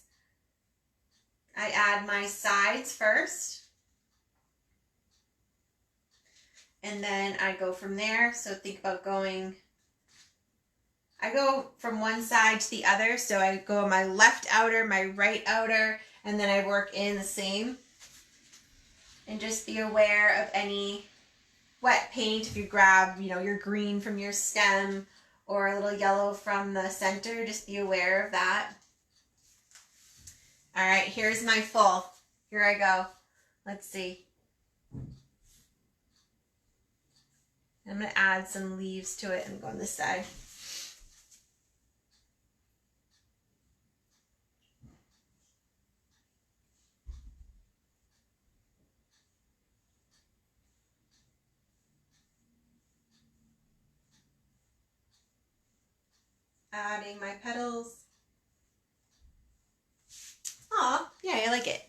I add my sides first. And then I go from there. So think about going, I go from one side to the other. So I go my left outer, my right outer, and then I work in the same. And just be aware of any wet paint. If you grab, you know, your green from your stem or a little yellow from the center, just be aware of that. All right, here's my full. Here I go. Let's see. I'm going to add some leaves to it and go on this side. Adding my petals. Aw, yeah, I like it.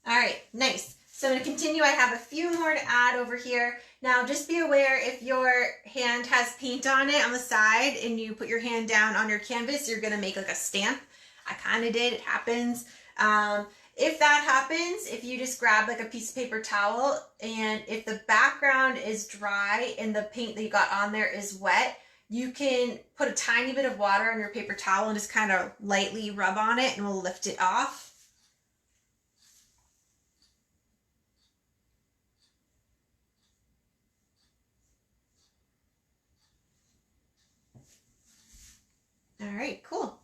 All right, nice. So I'm going to continue. I have a few more to add over here. Now just be aware if your hand has paint on it on the side and you put your hand down on your canvas, you're going to make like a stamp. I kind of did, it happens. If that happens, if you just grab like a piece of paper towel and if the background is dry and the paint that you got on there is wet, you can put a tiny bit of water on your paper towel and just kind of lightly rub on it and we'll lift it off. All right, cool.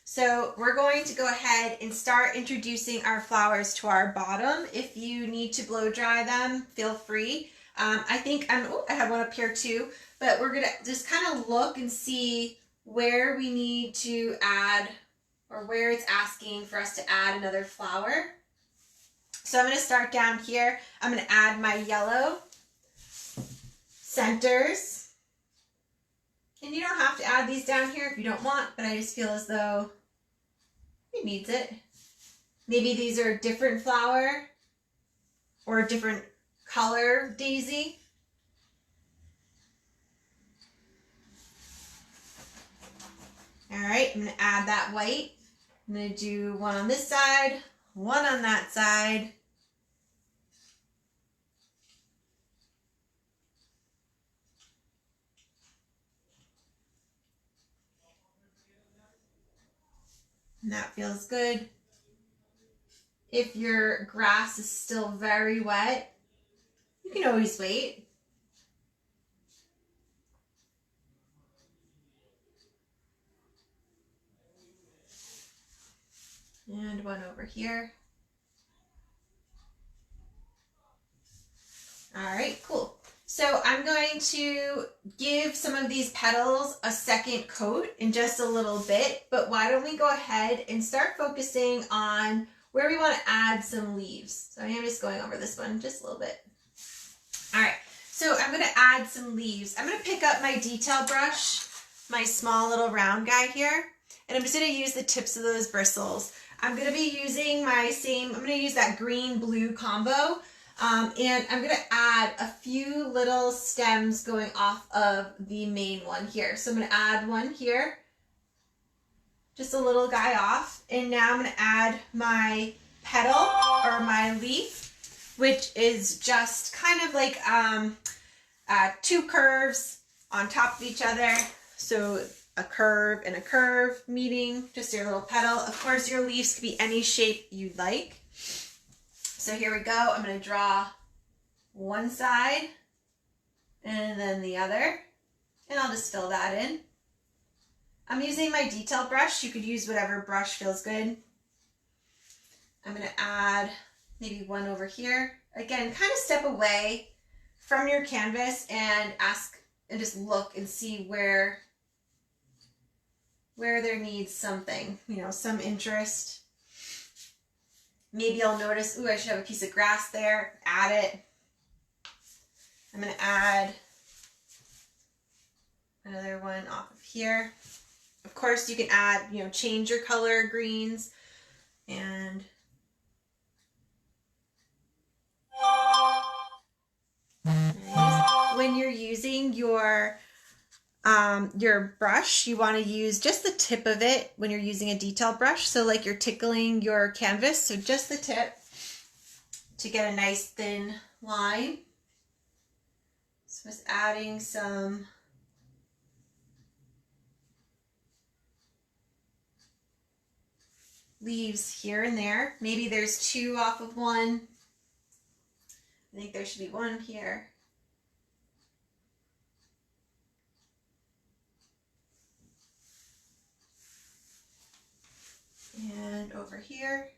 So we're going to go ahead and start introducing our flowers to our bottom. If you need to blow dry them, feel free. I think I have one up here too, but we're gonna just kind of look and see where we need to add or where it's asking for us to add another flower. So I'm gonna start down here. I'm gonna add my yellow centers. And you don't have to add these down here if you don't want, but I just feel as though it needs it. Maybe these are a different flower or a different color daisy. All right, I'm gonna add that white. I'm gonna do one on this side, one on that side. And that feels good. If your grass is still very wet, you can always wait. And one over here. All right, cool. So I'm going to give some of these petals a second coat in just a little bit, but why don't we go ahead and start focusing on where we want to add some leaves. So I am just going over this one just a little bit. All right, so I'm going to add some leaves. I'm going to pick up my detail brush, my small little round guy here, and I'm just going to use the tips of those bristles. I'm going to be using I'm going to use that green-blue combo, and I'm going to add a few little stems going off of the main one here. So I'm going to add one here, just a little guy off, and now I'm going to add my petal or my leaf which is just kind of like two curves on top of each other. So a curve and a curve meeting, just your little petal. Of course, your leaves could be any shape you'd like. So here we go. I'm going to draw one side and then the other, and I'll just fill that in. I'm using my detail brush. You could use whatever brush feels good. I'm going to add maybe one over here. Again, kind of step away from your canvas and ask and just look and see where there needs something, you know, some interest. Maybe I'll notice, ooh, I should have a piece of grass there, add it. I'm going to add another one off of here. Of course, you can add, you know, change your color greens and when you're using your brush, you want to use just the tip of it when you're using a detail brush. So like you're tickling your canvas, so just the tip to get a nice thin line. So just adding some leaves here and there. Maybe there's two off of one. I think there should be one here. And over here.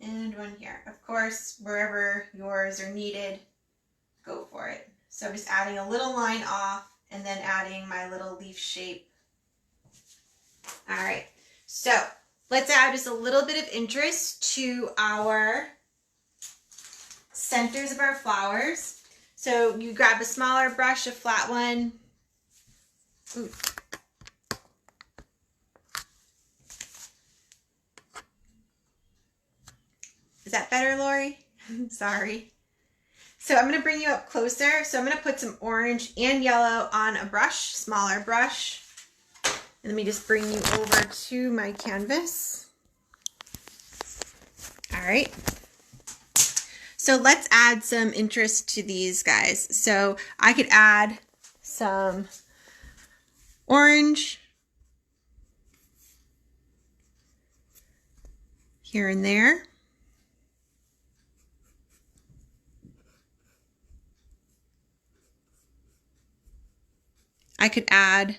And one here. Of course, wherever yours are needed, go for it. So I'm just adding a little line off and then adding my little leaf shape. All right, so let's add just a little bit of interest to our centers of our flowers. So you grab a smaller brush, a flat one. Ooh. Is that better, Lori? Sorry. So I'm going to bring you up closer. So I'm going to put some orange and yellow on a brush, smaller brush. And let me just bring you over to my canvas. All right. So let's add some interest to these guys. So I could add some orange here and there. I could add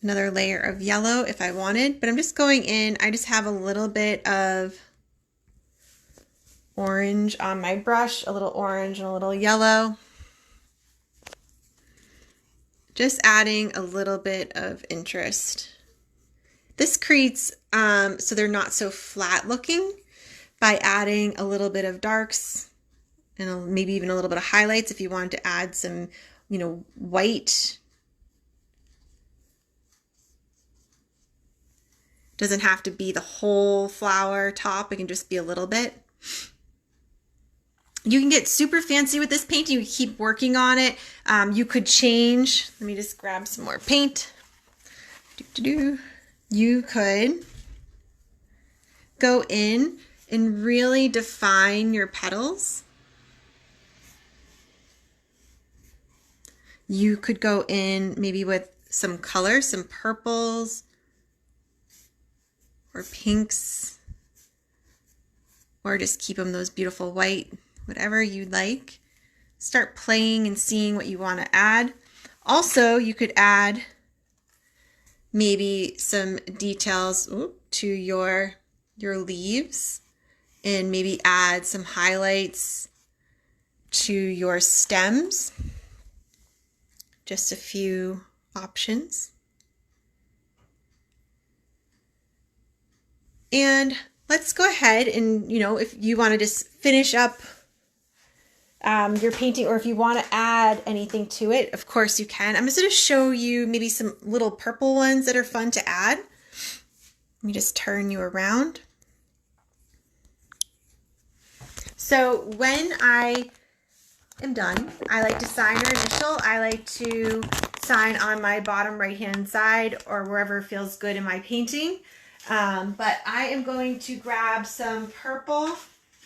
another layer of yellow if I wanted, but I'm just going in. I just have a little bit of orange on my brush, a little orange and a little yellow. Just adding a little bit of interest. This creates, so they're not so flat looking by adding a little bit of darks and maybe even a little bit of highlights if you wanted to add some, you know, white. Doesn't have to be the whole flower top. It can just be a little bit. You can get super fancy with this painting. You keep working on it. You could change. Let me just grab some more paint. You could go in and really define your petals. You could go in maybe with some colors, some purples or pinks, or just keep them those beautiful white, whatever you'd like. Start playing and seeing what you want to add. Also, you could add maybe some details to your leaves and maybe add some highlights to your stems. Just a few options. And let's go ahead and, you know, if you want to just finish up your painting, or if you want to add anything to it, of course you can. I'm just going to show you maybe some little purple ones that are fun to add. Let me just turn you around. So when I am done. I like to sign or initial. I like to sign on my bottom right hand side or wherever feels good in my painting. But I am going to grab some purple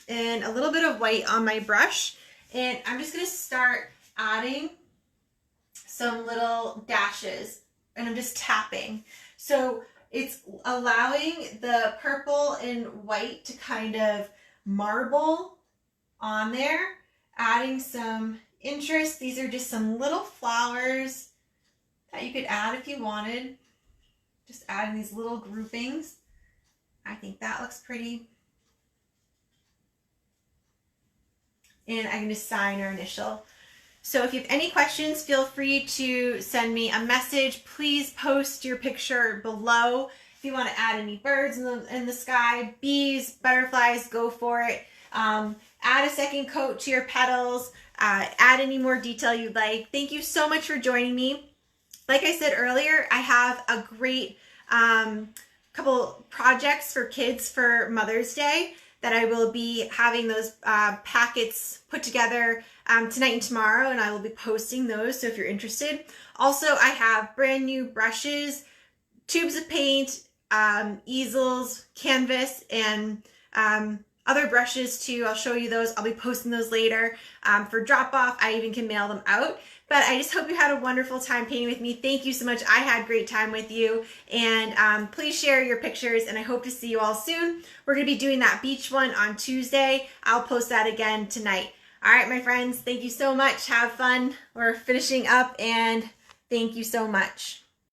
and a little bit of white on my brush, and I'm just going to start adding some little dashes, and I'm just tapping. So it's allowing the purple and white to kind of marble on there, adding some interest. These are just some little flowers that you could add if you wanted. Just adding these little groupings. I think that looks pretty. And I'm going to sign or initial. So if you have any questions, feel free to send me a message. Please post your picture below. If you want to add any birds in the sky, bees, butterflies, go for it. Add a second coat to your petals. Add any more detail you'd like. Thank you so much for joining me. Like I said earlier, I have a great couple projects for kids for Mother's Day that I will be having those packets put together tonight and tomorrow, and I will be posting those, so if you're interested. Also, I have brand new brushes, tubes of paint, easels, canvas, and other brushes too. I'll show you those. I'll be posting those later for drop off. I even can mail them out. But I just hope you had a wonderful time painting with me. Thank you so much. I had a great time with you. And please share your pictures, and I hope to see you all soon. We're going to be doing that beach one on Tuesday. I'll post that again tonight. All right, my friends, thank you so much. Have fun. We're finishing up, and thank you so much.